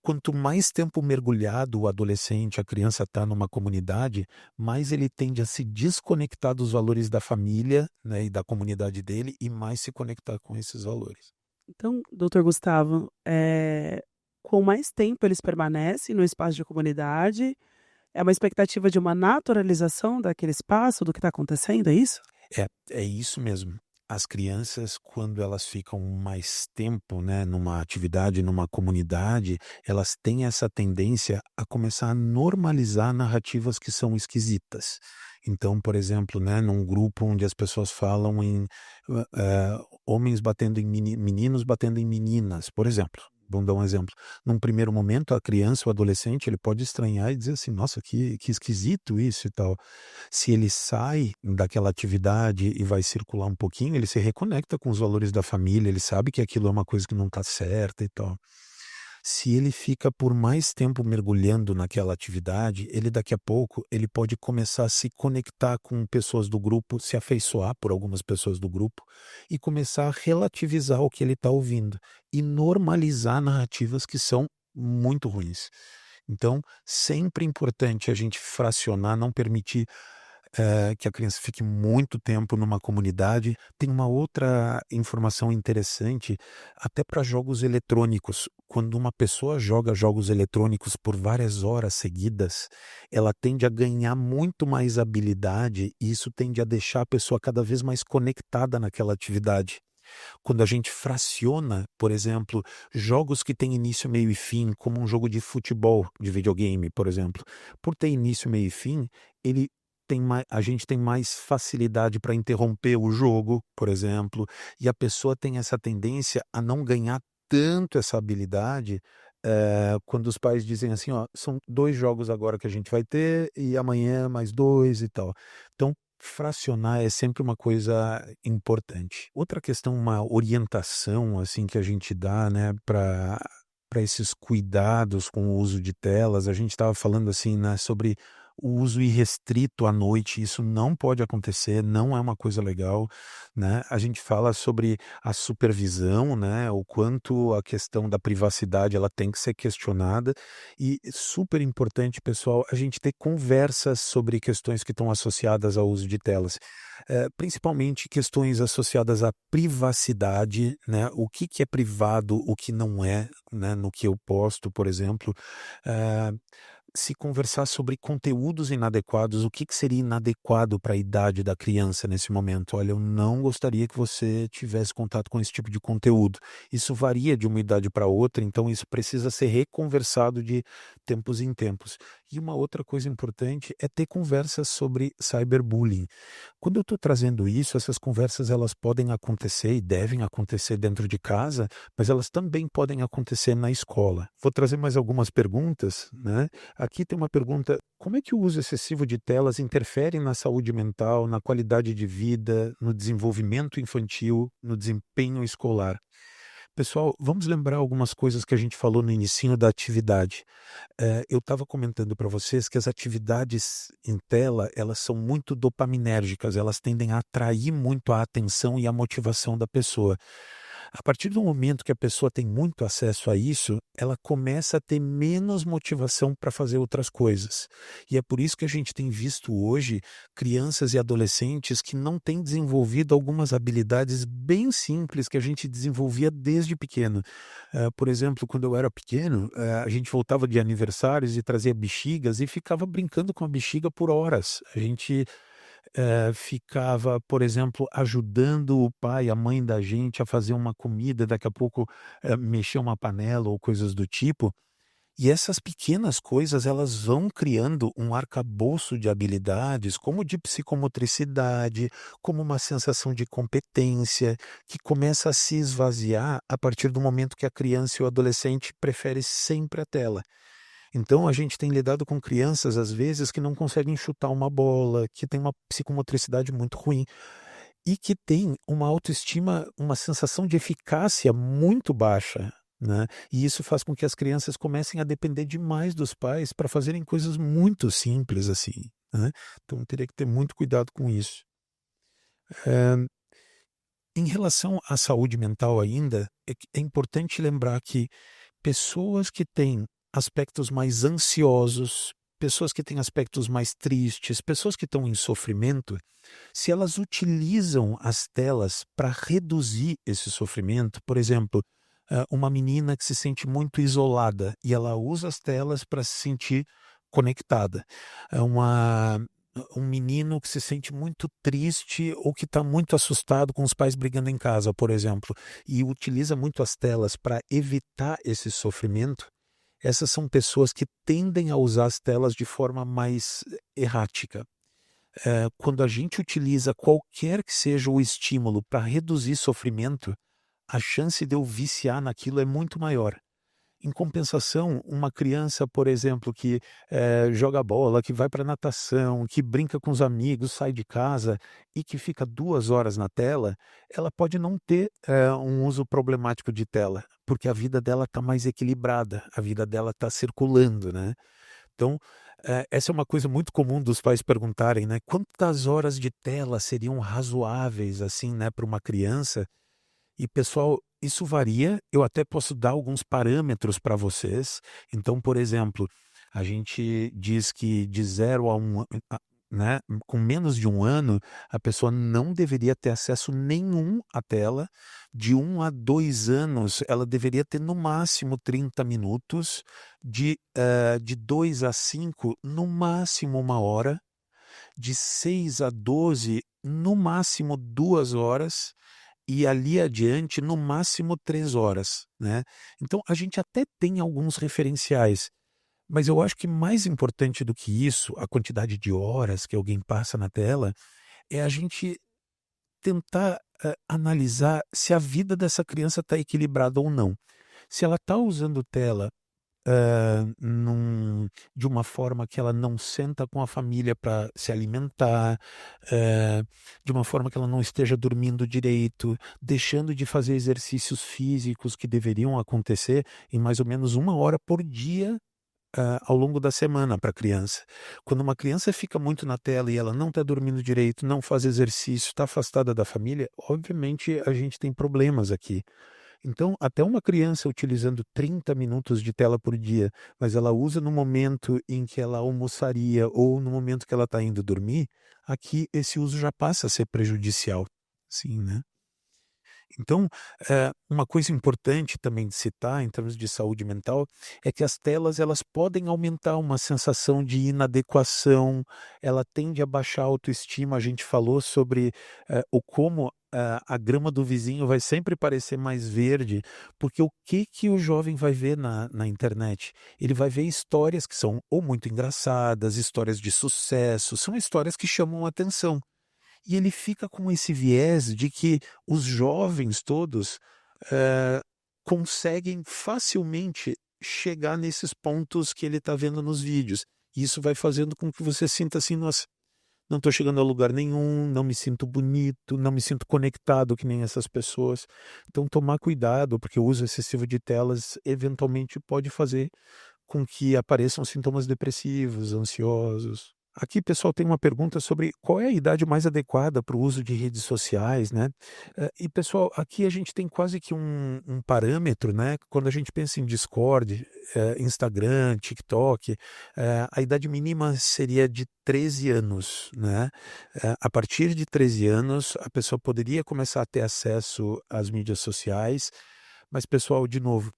Quanto mais tempo mergulhado o adolescente, a criança está numa comunidade, mais ele tende a se desconectar dos valores da família, né, e da comunidade dele e mais se conectar com esses valores. Então, doutor Gustavo, com mais tempo eles permanecem no espaço de comunidade, é uma expectativa de uma naturalização daquele espaço, do que está acontecendo, é isso? É isso mesmo. as crianças, quando elas ficam mais tempo, né, numa atividade, numa comunidade, elas têm essa tendência a começar a normalizar narrativas que são esquisitas. Então, por exemplo, né, num grupo onde as pessoas falam em homens batendo em meninos batendo em meninas, por exemplo. Vamos dar um exemplo. Num primeiro momento, a criança ou adolescente, ele pode estranhar e dizer assim, nossa, que esquisito isso e tal. Se ele sai daquela atividade e vai circular um pouquinho, ele se reconecta com os valores da família, ele sabe que aquilo é uma coisa que não está certa e tal. Se ele fica por mais tempo mergulhando naquela atividade, ele daqui a pouco ele pode começar a se conectar com pessoas do grupo, se afeiçoar por algumas pessoas do grupo e começar a relativizar o que ele está ouvindo e normalizar narrativas que são muito ruins. Então, sempre importante a gente fracionar, não permitir que a criança fique muito tempo numa comunidade. Tem uma outra informação interessante, até para jogos eletrônicos. Quando uma pessoa joga jogos eletrônicos por várias horas seguidas, ela tende a ganhar muito mais habilidade e isso tende a deixar a pessoa cada vez mais conectada naquela atividade. Quando a gente fraciona, por exemplo, jogos que têm início, meio e fim, como um jogo de futebol, de videogame, por exemplo, por ter início, meio e fim, ele a gente tem mais facilidade para interromper o jogo, por exemplo, e a pessoa tem essa tendência a não ganhar tanto essa habilidade quando os pais dizem assim, ó, são 2 jogos agora que a gente vai ter e amanhã mais 2 e tal. Então, fracionar é sempre uma coisa importante. Outra questão, uma orientação assim que a gente dá, né, para esses cuidados com o uso de telas. A gente estava falando assim, né, sobre o uso irrestrito à noite. Isso não pode acontecer, não é uma coisa legal, né? A gente fala sobre a supervisão, né, o quanto a questão da privacidade ela tem que ser questionada e super importante, pessoal, a gente ter conversas sobre questões que estão associadas ao uso de telas. Principalmente questões associadas à privacidade, né? O que é privado, o que não é, né? No que eu posto, por exemplo. Se conversar sobre conteúdos inadequados, o que seria inadequado para a idade da criança nesse momento? Olha, eu não gostaria que você tivesse contato com esse tipo de conteúdo. Isso varia de uma idade para outra, então isso precisa ser reconversado de tempos em tempos. E uma outra coisa importante é ter conversas sobre cyberbullying. Quando eu estou trazendo isso, essas conversas elas podem acontecer e devem acontecer dentro de casa, mas elas também podem acontecer na escola. Vou trazer mais algumas perguntas, né? Aqui tem uma pergunta: como é que o uso excessivo de telas interfere na saúde mental, na qualidade de vida, no desenvolvimento infantil, no desempenho escolar? Pessoal, vamos lembrar algumas coisas que a gente falou no inicinho da atividade. Eu estava comentando para vocês que as atividades em tela, elas são muito dopaminérgicas, elas tendem a atrair muito a atenção e a motivação da pessoa. A partir do momento que a pessoa tem muito acesso a isso, ela começa a ter menos motivação para fazer outras coisas. E é por isso que a gente tem visto hoje crianças e adolescentes que não têm desenvolvido algumas habilidades bem simples que a gente desenvolvia desde pequeno. Por exemplo, quando eu era pequeno, a gente voltava de aniversários e trazia bexigas e ficava brincando com a bexiga por horas. A gente ficava, por exemplo, ajudando o pai, a mãe da gente a fazer uma comida, daqui a pouco mexer uma panela ou coisas do tipo. E essas pequenas coisas, elas vão criando um arcabouço de habilidades, como de psicomotricidade, como uma sensação de competência, que começa a se esvaziar a partir do momento que a criança e o adolescente prefere sempre a tela. Então a gente tem lidado com crianças, às vezes, que não conseguem chutar uma bola, que tem uma psicomotricidade muito ruim e que tem uma autoestima, uma sensação de eficácia muito baixa, né? E isso faz com que as crianças comecem a depender demais dos pais para fazerem coisas muito simples assim, né? Então teria que ter muito cuidado com isso. Em relação à saúde mental ainda, é importante lembrar que pessoas que têm aspectos mais ansiosos, pessoas que têm aspectos mais tristes, pessoas que estão em sofrimento, se elas utilizam as telas para reduzir esse sofrimento, por exemplo, uma menina que se sente muito isolada e ela usa as telas para se sentir conectada. Uma um menino que se sente muito triste ou que está muito assustado com os pais brigando em casa, por exemplo, e utiliza muito as telas para evitar esse sofrimento, essas são pessoas que tendem a usar as telas de forma mais errática. Quando a gente utiliza qualquer que seja o estímulo para reduzir sofrimento, a chance de eu viciar naquilo é muito maior. Em compensação, uma criança, por exemplo, que joga bola, que vai para natação, que brinca com os amigos, sai de casa e que fica 2 horas na tela, ela pode não ter um uso problemático de tela, porque a vida dela está mais equilibrada, a vida dela está circulando, né? Então, essa é uma coisa muito comum dos pais perguntarem, né? Quantas horas de tela seriam razoáveis, assim, né, para uma criança? E, pessoal, isso varia. Eu até posso dar alguns parâmetros para vocês. Então, por exemplo, a gente diz que de 0 a 1, né, com menos de 1 ano, a pessoa não deveria ter acesso nenhum à tela. De 1 a 2 anos, ela deveria ter no máximo 30 minutos. De 2 a 5, no máximo 1 hora. De 6 a 12, no máximo 2 horas. E ali adiante, no máximo 3 horas, né? Então, a gente até tem alguns referenciais, mas eu acho que mais importante do que isso, a quantidade de horas que alguém passa na tela, é a gente tentar analisar se a vida dessa criança está equilibrada ou não. Se ela está usando tela de uma forma que ela não senta com a família para se alimentar, de uma forma que ela não esteja dormindo direito, deixando de fazer exercícios físicos que deveriam acontecer em mais ou menos 1 hora por dia ao longo da semana para a criança. Quando uma criança fica muito na tela e ela não está dormindo direito, não faz exercício, está afastada da família, obviamente a gente tem problemas aqui. Então, até uma criança utilizando 30 minutos de tela por dia, mas ela usa no momento em que ela almoçaria ou no momento que ela está indo dormir, aqui esse uso já passa a ser prejudicial. Sim, né? Então, uma coisa importante também de citar em termos de saúde mental é que as telas elas podem aumentar uma sensação de inadequação, ela tende a baixar a autoestima. A gente falou sobre o como a grama do vizinho vai sempre parecer mais verde, porque o que o jovem vai ver na internet? Ele vai ver histórias que são ou muito engraçadas, histórias de sucesso, são histórias que chamam a atenção. E ele fica com esse viés de que os jovens todos conseguem facilmente chegar nesses pontos que ele está vendo nos vídeos. E isso vai fazendo com que você sinta assim, nossa, não estou chegando a lugar nenhum, não me sinto bonito, não me sinto conectado que nem essas pessoas. Então, tomar cuidado, porque o uso excessivo de telas eventualmente pode fazer com que apareçam sintomas depressivos, ansiosos. Aqui, pessoal, tem uma pergunta sobre qual é a idade mais adequada para o uso de redes sociais, né? E, pessoal, aqui a gente tem quase que um parâmetro, né? Quando a gente pensa em Discord, Instagram, TikTok, a idade mínima seria de 13 anos, né? A partir de 13 anos, a pessoa poderia começar a ter acesso às mídias sociais, mas, pessoal, de novo,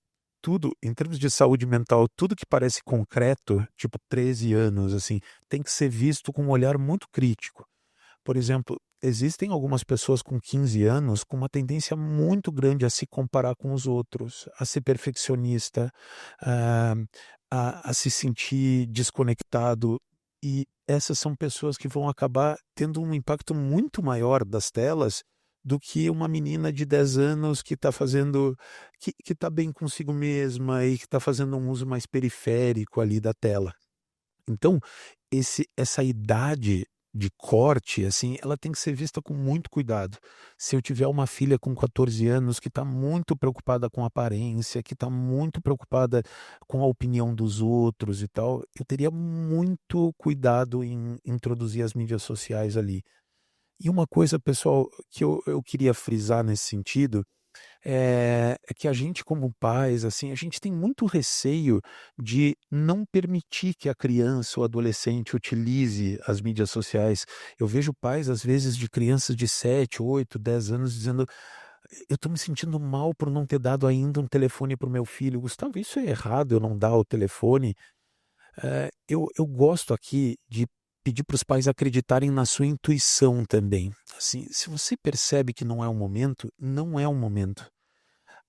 tudo, em termos de saúde mental, tudo que parece concreto, tipo 13 anos, assim, tem que ser visto com um olhar muito crítico. Por exemplo, existem algumas pessoas com 15 anos com uma tendência muito grande a se comparar com os outros, a ser perfeccionista, a, a se sentir desconectado. E essas são pessoas que vão acabar tendo um impacto muito maior das telas do que uma menina de 10 anos que está fazendo, que está bem consigo mesma e que está fazendo um uso mais periférico ali da tela. Então, essa idade de corte, assim, ela tem que ser vista com muito cuidado. Se eu tiver uma filha com 14 anos que está muito preocupada com a aparência, que está muito preocupada com a opinião dos outros e tal, eu teria muito cuidado em introduzir as mídias sociais ali. E uma coisa, pessoal, que eu queria frisar nesse sentido é que a gente, como pais, assim, a gente tem muito receio de não permitir que a criança ou adolescente utilize as mídias sociais. Eu vejo pais, às vezes, de crianças de 7, 8, 10 anos dizendo: eu estou me sentindo mal por não ter dado ainda um telefone para o meu filho. Gustavo, isso é errado, eu não dar o telefone. Eu gosto aqui de pedir para os pais acreditarem na sua intuição também. Assim, se você percebe que não é o momento, não é o momento.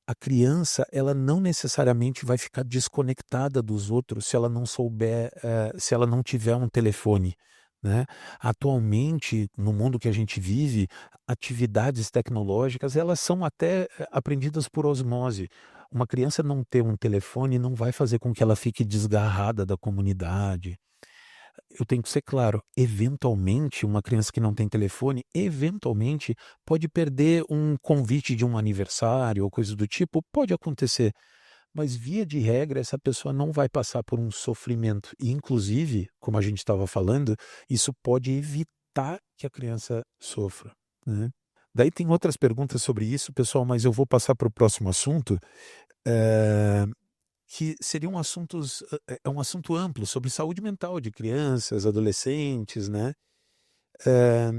A criança, ela não necessariamente vai ficar desconectada dos outros se ela não souber, se ela não tiver um telefone, né? Atualmente, no mundo que a gente vive, atividades tecnológicas, elas são até aprendidas por osmose. Uma criança não ter um telefone não vai fazer com que ela fique desgarrada da comunidade. Eu tenho que ser claro, eventualmente, uma criança que não tem telefone, eventualmente pode perder um convite de um aniversário ou coisa do tipo, pode acontecer. Mas via de regra, essa pessoa não vai passar por um sofrimento. E, inclusive, como a gente estava falando, isso pode evitar que a criança sofra, né? Daí tem outras perguntas sobre isso, pessoal, mas eu vou passar para o próximo assunto. eh, que seriam assuntos, é um assunto amplo sobre saúde mental de crianças, adolescentes, né? Eh,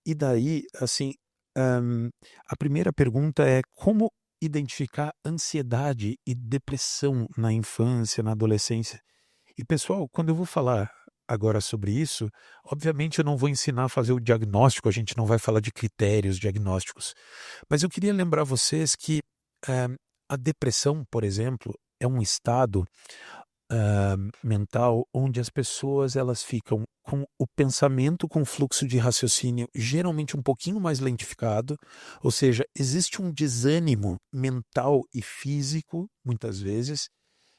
e daí, assim, a primeira pergunta é como identificar ansiedade e depressão na infância, na adolescência? E pessoal, quando eu vou falar agora sobre isso, obviamente eu não vou ensinar a fazer o diagnóstico, a gente não vai falar de critérios diagnósticos, mas eu queria lembrar vocês que eh, a depressão, por exemplo, é um estado mental onde as pessoas elas ficam com o pensamento com fluxo de raciocínio geralmente um pouquinho mais lentificado, ou seja, existe um desânimo mental e físico, muitas vezes,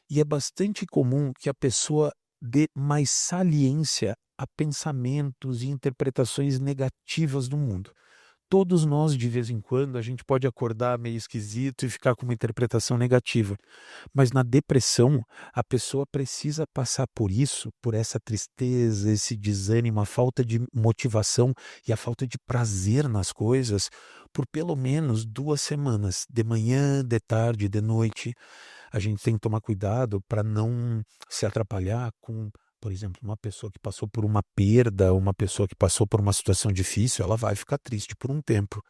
e é bastante comum que a pessoa dê mais saliência a pensamentos e interpretações negativas do mundo. Todos nós, de vez em quando, a gente pode acordar meio esquisito e ficar com uma interpretação negativa. Mas na depressão, a pessoa precisa passar por isso, por essa tristeza, esse desânimo, a falta de motivação e a falta de prazer nas coisas, por pelo menos 2 semanas, de manhã, de tarde, de noite. A gente tem que tomar cuidado para não se atrapalhar com, por exemplo, uma pessoa que passou por uma perda, uma pessoa que passou por uma situação difícil, ela vai ficar triste por um tempo.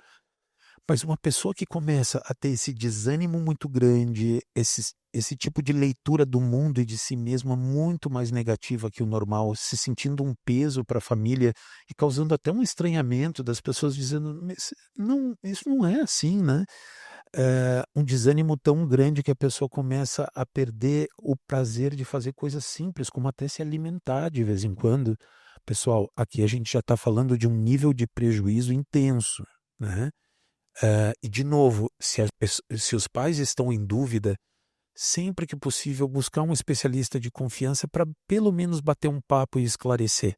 Mas uma pessoa que começa a ter esse desânimo muito grande, esse tipo de leitura do mundo e de si mesma muito mais negativa que o normal, se sentindo um peso para a família e causando até um estranhamento das pessoas dizendo, "Mas não, isso não é assim, né?" Um desânimo tão grande que a pessoa começa a perder o prazer de fazer coisas simples, como até se alimentar de vez em quando. Pessoal, aqui a gente já está falando de um nível de prejuízo intenso, né? E de novo, se os pais estão em dúvida, sempre que possível buscar um especialista de confiança para pelo menos bater um papo e esclarecer.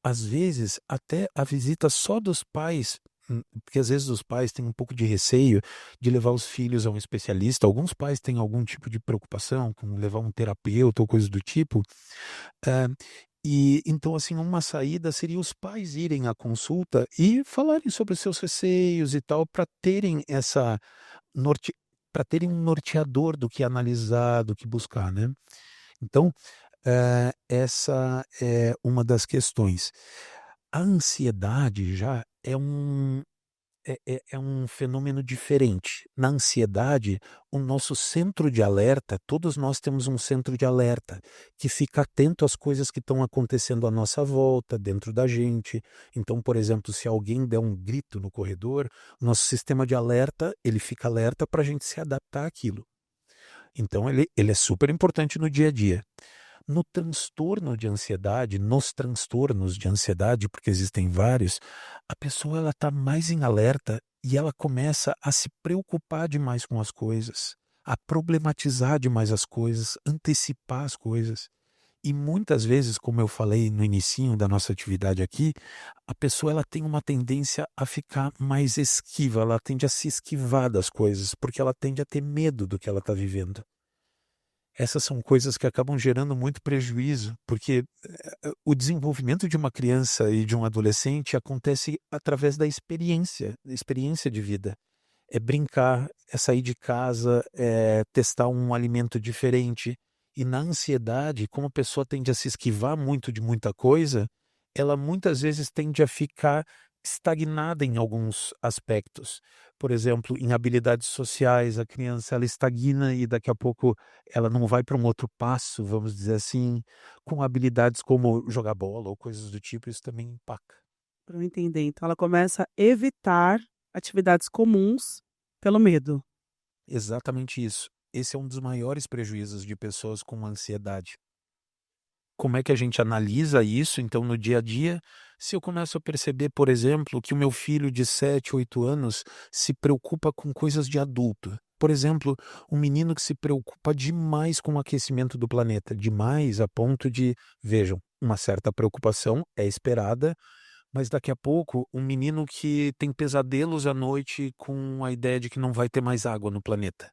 Às vezes, até a visita só dos pais, porque às vezes os pais têm um pouco de receio de levar os filhos a um especialista. Alguns pais têm algum tipo de preocupação com levar um terapeuta ou coisa do tipo. ah, e então, assim, uma saída seria os pais irem à consulta e falarem sobre os seus receios e tal, para terem norte, para terem um norteador do que analisar, do que buscar, né? Então, essa é uma das questões. A ansiedade já é um fenômeno diferente. Na ansiedade, o nosso centro de alerta, todos nós temos um centro de alerta que fica atento às coisas que estão acontecendo à nossa volta, dentro da gente. Então, por exemplo, se alguém der um grito no corredor, o nosso sistema de alerta, ele fica alerta para a gente se adaptar àquilo. Então, ele é super importante no dia a dia. No transtorno de ansiedade, nos transtornos de ansiedade, porque existem vários, a pessoa ela está mais em alerta e ela começa a se preocupar demais com as coisas, a problematizar demais as coisas, antecipar as coisas. E muitas vezes, como eu falei no inicinho da nossa atividade aqui, a pessoa ela tem uma tendência a ficar mais esquiva, ela tende a se esquivar das coisas, porque ela tende a ter medo do que ela está vivendo. Essas são coisas que acabam gerando muito prejuízo, porque o desenvolvimento de uma criança e de um adolescente acontece através da experiência de vida. É brincar, é sair de casa, é testar um alimento diferente. E na ansiedade, como a pessoa tende a se esquivar muito de muita coisa, ela muitas vezes tende a ficar estagnada em alguns aspectos. Por exemplo, em habilidades sociais, a criança ela estagna e daqui a pouco ela não vai para um outro passo, vamos dizer assim, com habilidades como jogar bola ou coisas do tipo, isso também impacta. Para eu entender, então ela começa a evitar atividades comuns pelo medo. Exatamente isso. Esse é um dos maiores prejuízos de pessoas com ansiedade. Como é que a gente analisa isso, então, no dia a dia? Se eu começo a perceber, por exemplo, que o meu filho de 7, 8 anos se preocupa com coisas de adulto. Por exemplo, um menino que se preocupa demais com o aquecimento do planeta, demais a ponto de, vejam, uma certa preocupação é esperada, mas daqui a pouco um menino que tem pesadelos à noite com a ideia de que não vai ter mais água no planeta.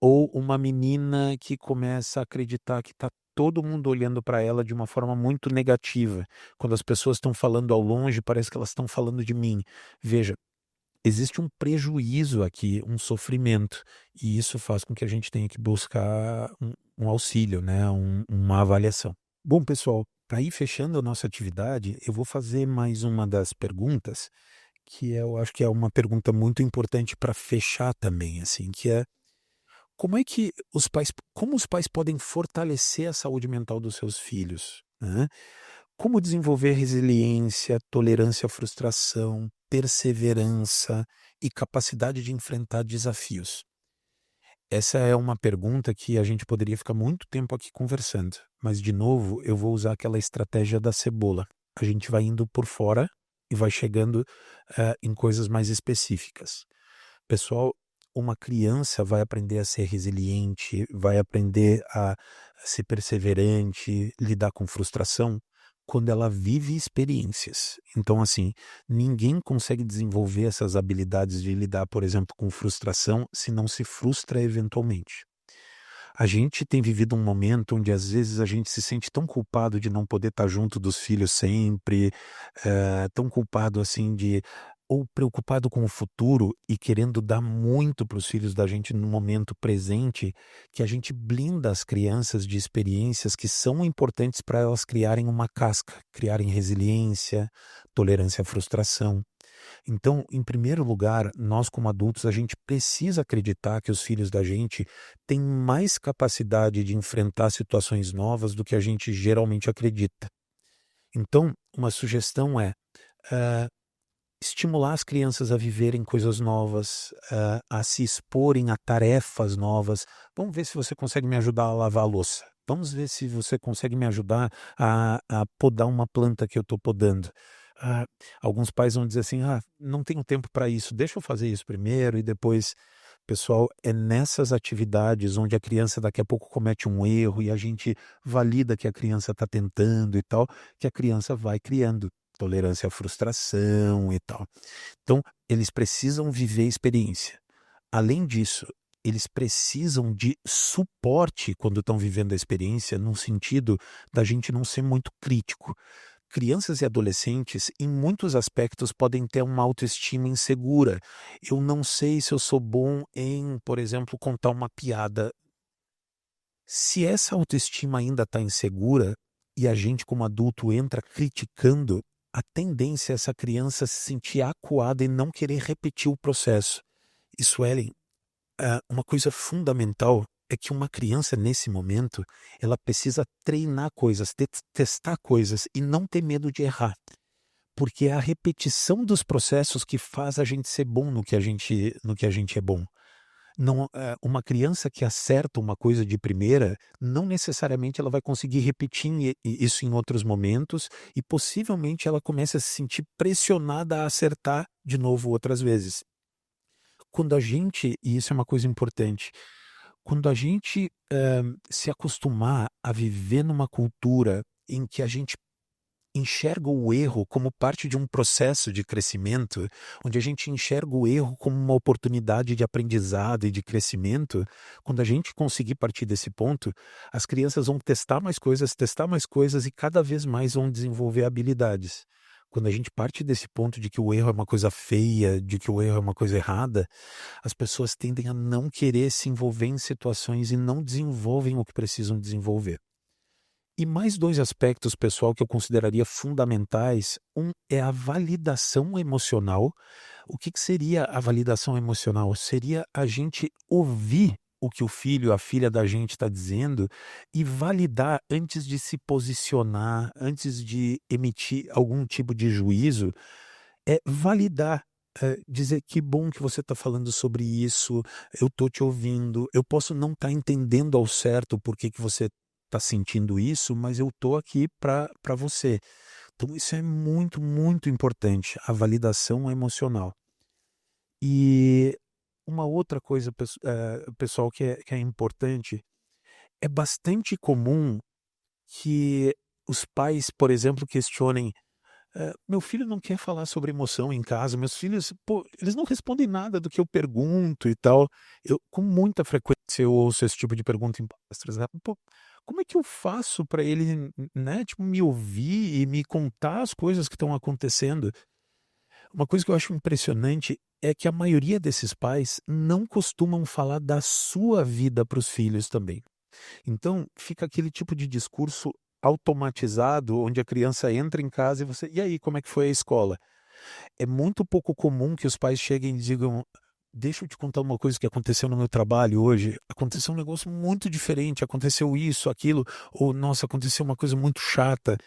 Ou uma menina que começa a acreditar que está todo mundo olhando para ela de uma forma muito negativa. Quando as pessoas estão falando ao longe, parece que elas estão falando de mim. Veja, existe um prejuízo aqui, um sofrimento, e isso faz com que a gente tenha que buscar um auxílio, né? Uma avaliação. Bom, pessoal, para ir fechando a nossa atividade, eu vou fazer mais uma das perguntas, que eu acho que é uma pergunta muito importante para fechar também, assim, que é como os pais podem fortalecer a saúde mental dos seus filhos, né? Como desenvolver resiliência, tolerância à frustração, perseverança e capacidade de enfrentar desafios? Essa é uma pergunta que a gente poderia ficar muito tempo aqui conversando, mas de novo eu vou usar aquela estratégia da cebola. A gente vai indo por fora e vai chegando em coisas mais específicas. Pessoal, uma criança vai aprender a ser resiliente, vai aprender a ser perseverante, lidar com frustração, quando ela vive experiências. Então, assim, ninguém consegue desenvolver essas habilidades de lidar, por exemplo, com frustração se não se frustra eventualmente. A gente tem vivido um momento onde às vezes a gente se sente tão culpado de não poder estar junto dos filhos sempre, tão culpado assim ou preocupado com o futuro e querendo dar muito para os filhos da gente no momento presente, que a gente blinda as crianças de experiências que são importantes para elas criarem uma casca, criarem resiliência, tolerância à frustração. Então, em primeiro lugar, nós como adultos, a gente precisa acreditar que os filhos da gente têm mais capacidade de enfrentar situações novas do que a gente geralmente acredita. Então, uma sugestão é estimular as crianças a viverem coisas novas, a se exporem a tarefas novas. Vamos ver se você consegue me ajudar a lavar a louça. Vamos ver se você consegue me ajudar a podar uma planta que eu estou podando. Alguns pais vão dizer assim, não tenho tempo para isso, deixa eu fazer isso primeiro e depois... Pessoal, é nessas atividades onde a criança daqui a pouco comete um erro e a gente valida que a criança está tentando e tal, que a criança vai criando tolerância à frustração e tal. Então, eles precisam viver experiência. Além disso, eles precisam de suporte quando estão vivendo a experiência, no sentido da gente não ser muito crítico. Crianças e adolescentes, em muitos aspectos, podem ter uma autoestima insegura. Eu não sei se eu sou bom em, por exemplo, contar uma piada. Se essa autoestima ainda está insegura e a gente, como adulto, entra criticando, a tendência é essa criança se sentir acuada e não querer repetir o processo. E, Suelen, uma coisa fundamental é que uma criança, nesse momento, ela precisa treinar coisas, testar coisas e não ter medo de errar. Porque é a repetição dos processos que faz a gente ser bom no que a gente é bom. Não, uma criança que acerta uma coisa de primeira, não necessariamente ela vai conseguir repetir isso em outros momentos e possivelmente ela começa a se sentir pressionada a acertar de novo outras vezes. Quando a gente, e isso é uma coisa importante, quando a gente se acostumar a viver numa cultura em que a gente enxerga o erro como parte de um processo de crescimento, onde a gente enxerga o erro como uma oportunidade de aprendizado e de crescimento, quando a gente conseguir partir desse ponto, as crianças vão testar mais coisas e cada vez mais vão desenvolver habilidades. Quando a gente parte desse ponto de que o erro é uma coisa feia, de que o erro é uma coisa errada, as pessoas tendem a não querer se envolver em situações e não desenvolvem o que precisam desenvolver. E mais dois aspectos, pessoal, que eu consideraria fundamentais. Um é a validação emocional. O que seria a validação emocional? Seria a gente ouvir o que o filho, a filha da gente está dizendo e validar antes de se posicionar, antes de emitir algum tipo de juízo, é validar. Dizer que bom que você está falando sobre isso, eu estou te ouvindo, eu posso não estar entendendo ao certo por que você está sentindo isso, mas eu estou aqui para você. Então isso é muito, muito importante, a validação emocional. E uma outra coisa, pessoal, que é importante, é bastante comum que os pais, por exemplo, questionem: meu filho não quer falar sobre emoção em casa, meus filhos, pô, eles não respondem nada do que eu pergunto e tal. Com muita frequência eu ouço esse tipo de pergunta em palestras, né? Pô, como é que eu faço para ele, né, tipo, me ouvir e me contar as coisas que estão acontecendo? Uma coisa que eu acho impressionante é que a maioria desses pais não costumam falar da sua vida para os filhos também. Então, fica aquele tipo de discurso automatizado, onde a criança entra em casa e você: e aí, como é que foi a escola? É muito pouco comum que os pais cheguem e digam: deixa eu te contar uma coisa que aconteceu no meu trabalho hoje. Aconteceu um negócio muito diferente, aconteceu isso, aquilo, ou nossa, aconteceu uma coisa muito chata.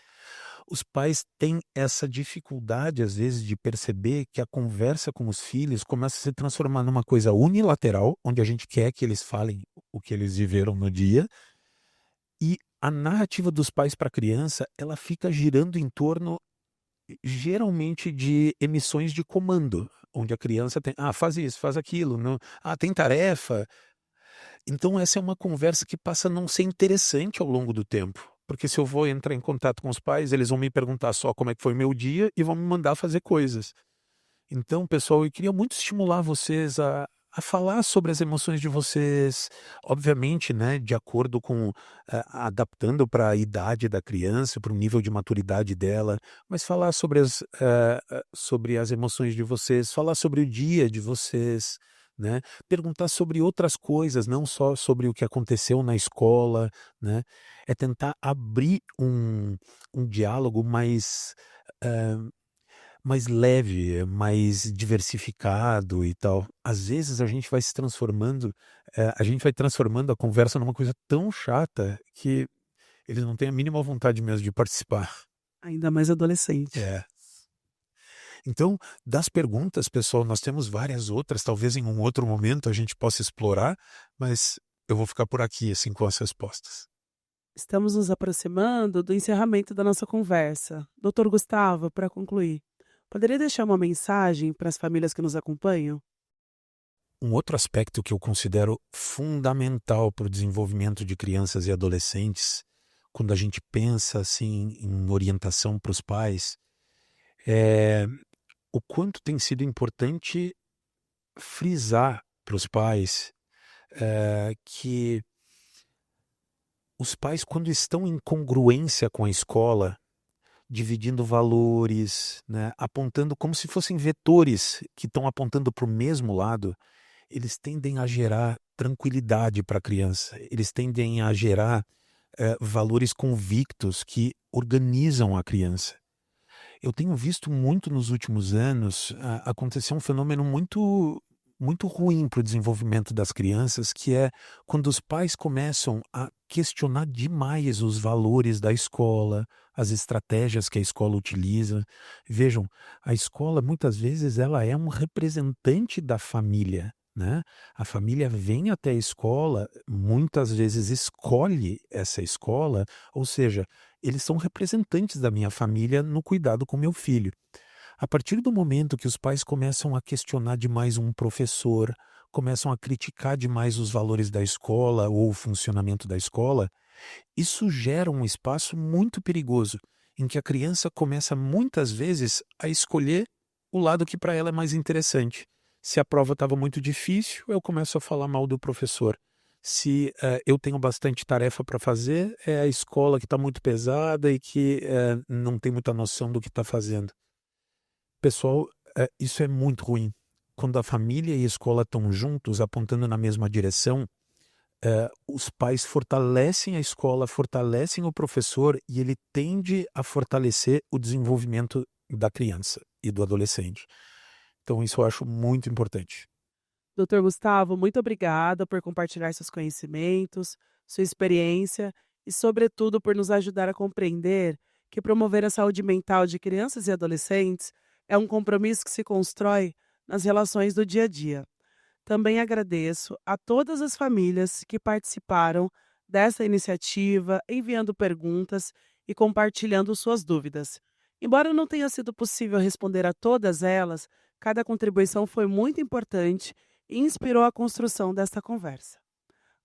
Os pais têm essa dificuldade, às vezes, de perceber que a conversa com os filhos começa a se transformar numa coisa unilateral, onde a gente quer que eles falem o que eles viveram no dia, e a narrativa dos pais para a criança, ela fica girando em torno, geralmente, de emissões de comando, onde a criança tem: faz isso, faz aquilo, não, tem tarefa. Então essa é uma conversa que passa a não ser interessante ao longo do tempo, porque se eu vou entrar em contato com os pais, eles vão me perguntar só como é que foi meu dia e vão me mandar fazer coisas. Então, pessoal, eu queria muito estimular vocês a falar sobre as emoções de vocês, obviamente, né, de acordo com, adaptando para a idade da criança, para o nível de maturidade dela, mas falar sobre as emoções de vocês, falar sobre o dia de vocês, né, perguntar sobre outras coisas, não só sobre o que aconteceu na escola, né, é tentar abrir um diálogo mais leve, mais diversificado e tal. Às vezes a gente vai se transformando, a gente vai transformando a conversa numa coisa tão chata que eles não têm a mínima vontade mesmo de participar. Ainda mais adolescente. É. Então, das perguntas, pessoal, nós temos várias outras, talvez em um outro momento a gente possa explorar, mas eu vou ficar por aqui, assim, com as respostas. Estamos nos aproximando do encerramento da nossa conversa. Doutor Gustavo, para concluir, poderia deixar uma mensagem para as famílias que nos acompanham? Um outro aspecto que eu considero fundamental para o desenvolvimento de crianças e adolescentes, quando a gente pensa assim em orientação para os pais, é o quanto tem sido importante frisar para os pais que os pais, quando estão em congruência com a escola, dividindo valores, né, apontando como se fossem vetores que estão apontando para o mesmo lado, eles tendem a gerar tranquilidade para a criança, eles tendem a gerar valores convictos que organizam a criança. Eu tenho visto muito nos últimos anos acontecer um fenômeno muito, muito ruim para o desenvolvimento das crianças, que é quando os pais começam a questionar demais os valores da escola, as estratégias que a escola utiliza. Vejam, a escola muitas vezes ela é um representante da família, né? A família vem até a escola, muitas vezes escolhe essa escola, ou seja, eles são representantes da minha família no cuidado com meu filho. A partir do momento que os pais começam a questionar demais um professor, começam a criticar demais os valores da escola ou o funcionamento da escola, isso gera um espaço muito perigoso, em que a criança começa muitas vezes a escolher o lado que para ela é mais interessante. Se a prova estava muito difícil, eu começo a falar mal do professor. Se eu tenho bastante tarefa para fazer, é a escola que está muito pesada e que não tem muita noção do que está fazendo. Pessoal, isso é muito ruim. Quando a família e a escola estão juntos, apontando na mesma direção, os pais fortalecem a escola, fortalecem o professor e ele tende a fortalecer o desenvolvimento da criança e do adolescente. Então isso eu acho muito importante. Doutor Gustavo, muito obrigada por compartilhar seus conhecimentos, sua experiência e, sobretudo, por nos ajudar a compreender que promover a saúde mental de crianças e adolescentes é um compromisso que se constrói nas relações do dia a dia. Também agradeço a todas as famílias que participaram dessa iniciativa, enviando perguntas e compartilhando suas dúvidas. Embora não tenha sido possível responder a todas elas, cada contribuição foi muito importante e inspirou a construção desta conversa.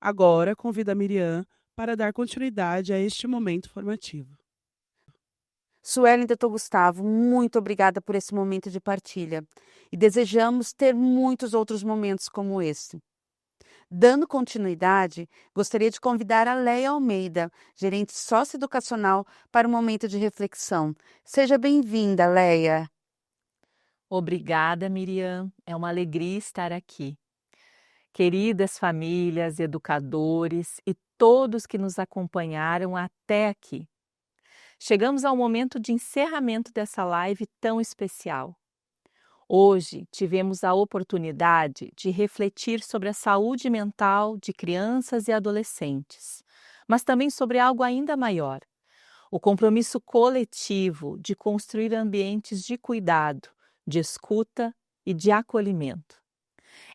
Agora, convido a Miriam para dar continuidade a este momento formativo. Suelen e Dr. Gustavo, muito obrigada por esse momento de partilha e desejamos ter muitos outros momentos como esse. Dando continuidade, gostaria de convidar a Leia Almeida, gerente socioeducacional, para um momento de reflexão. Seja bem-vinda, Leia. Obrigada, Miriam. É uma alegria estar aqui. Queridas famílias, educadores e todos que nos acompanharam até aqui. Chegamos ao momento de encerramento dessa live tão especial. Hoje tivemos a oportunidade de refletir sobre a saúde mental de crianças e adolescentes, mas também sobre algo ainda maior: o compromisso coletivo de construir ambientes de cuidado, de escuta e de acolhimento.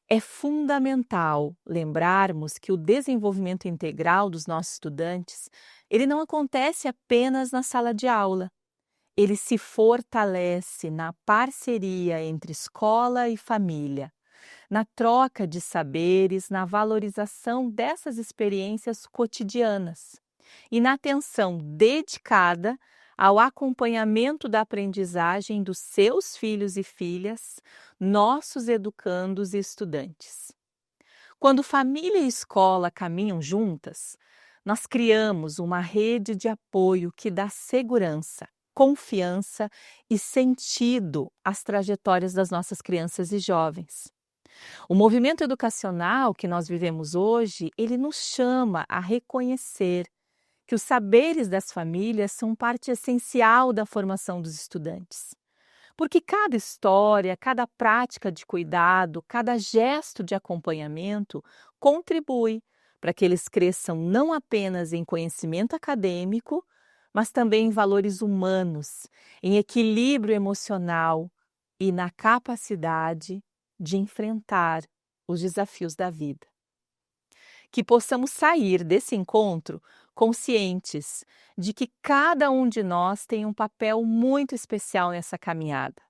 É fundamental lembrarmos que o desenvolvimento integral dos nossos estudantes, ele não acontece apenas na sala de aula. Ele se fortalece na parceria entre escola e família, na troca de saberes, na valorização dessas experiências cotidianas e na atenção dedicada ao acompanhamento da aprendizagem dos seus filhos e filhas, nossos educandos e estudantes. Quando família e escola caminham juntas, nós criamos uma rede de apoio que dá segurança, confiança e sentido às trajetórias das nossas crianças e jovens. O movimento educacional que nós vivemos hoje, ele nos chama a reconhecer que os saberes das famílias são parte essencial da formação dos estudantes. Porque cada história, cada prática de cuidado, cada gesto de acompanhamento contribui para que eles cresçam não apenas em conhecimento acadêmico, mas também em valores humanos, em equilíbrio emocional e na capacidade de enfrentar os desafios da vida. Que possamos sair desse encontro conscientes de que cada um de nós tem um papel muito especial nessa caminhada.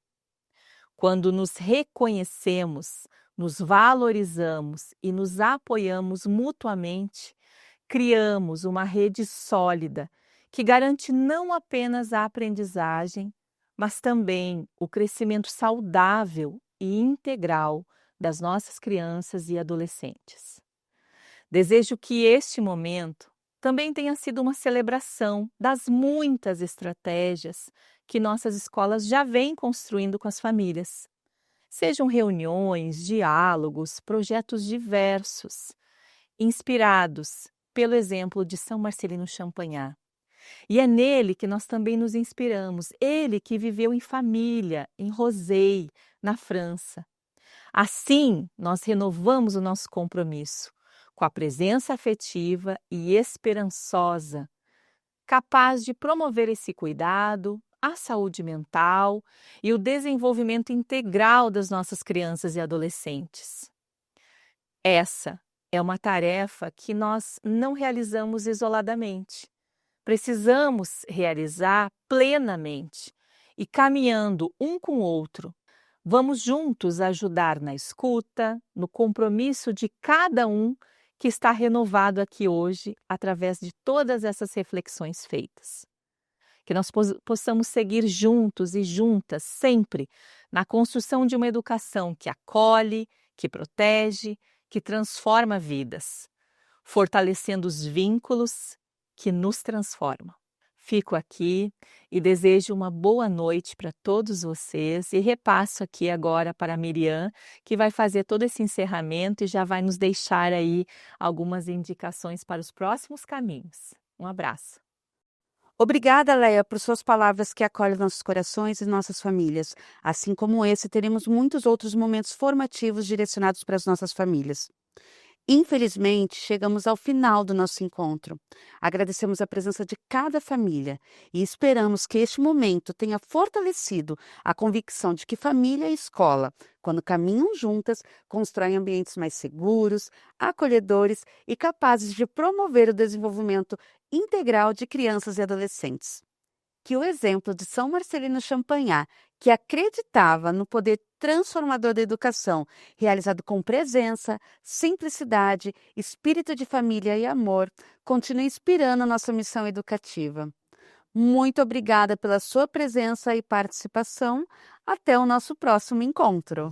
Quando nos reconhecemos, nos valorizamos e nos apoiamos mutuamente, criamos uma rede sólida que garante não apenas a aprendizagem, mas também o crescimento saudável e integral das nossas crianças e adolescentes. Desejo que este momento também tenha sido uma celebração das muitas estratégias que nossas escolas já vêm construindo com as famílias. Sejam reuniões, diálogos, projetos diversos, inspirados pelo exemplo de São Marcelino Champagnat. E é nele que nós também nos inspiramos, ele que viveu em família, em Rosey, na França. Assim, nós renovamos o nosso compromisso com a presença afetiva e esperançosa, capaz de promover esse cuidado, a saúde mental e o desenvolvimento integral das nossas crianças e adolescentes. Essa é uma tarefa que nós não realizamos isoladamente. Precisamos realizar plenamente e caminhando um com o outro. Vamos juntos ajudar na escuta, no compromisso de cada um que está renovado aqui hoje através de todas essas reflexões feitas. Que nós possamos seguir juntos e juntas sempre na construção de uma educação que acolhe, que protege, que transforma vidas, fortalecendo os vínculos que nos transformam. Fico aqui e desejo uma boa noite para todos vocês e repasso aqui agora para a Miriam, que vai fazer todo esse encerramento e já vai nos deixar aí algumas indicações para os próximos caminhos. Um abraço. Obrigada, Leia, por suas palavras que acolhem nossos corações e nossas famílias. Assim como esse, teremos muitos outros momentos formativos direcionados para as nossas famílias. Infelizmente, chegamos ao final do nosso encontro. Agradecemos a presença de cada família e esperamos que este momento tenha fortalecido a convicção de que família e escola, quando caminham juntas, constroem ambientes mais seguros, acolhedores e capazes de promover o desenvolvimento integral de crianças e adolescentes. Que o exemplo de São Marcelino Champagnat, que acreditava no poder transformador da educação, realizado com presença, simplicidade, espírito de família e amor, continue inspirando a nossa missão educativa. Muito obrigada pela sua presença e participação. Até o nosso próximo encontro.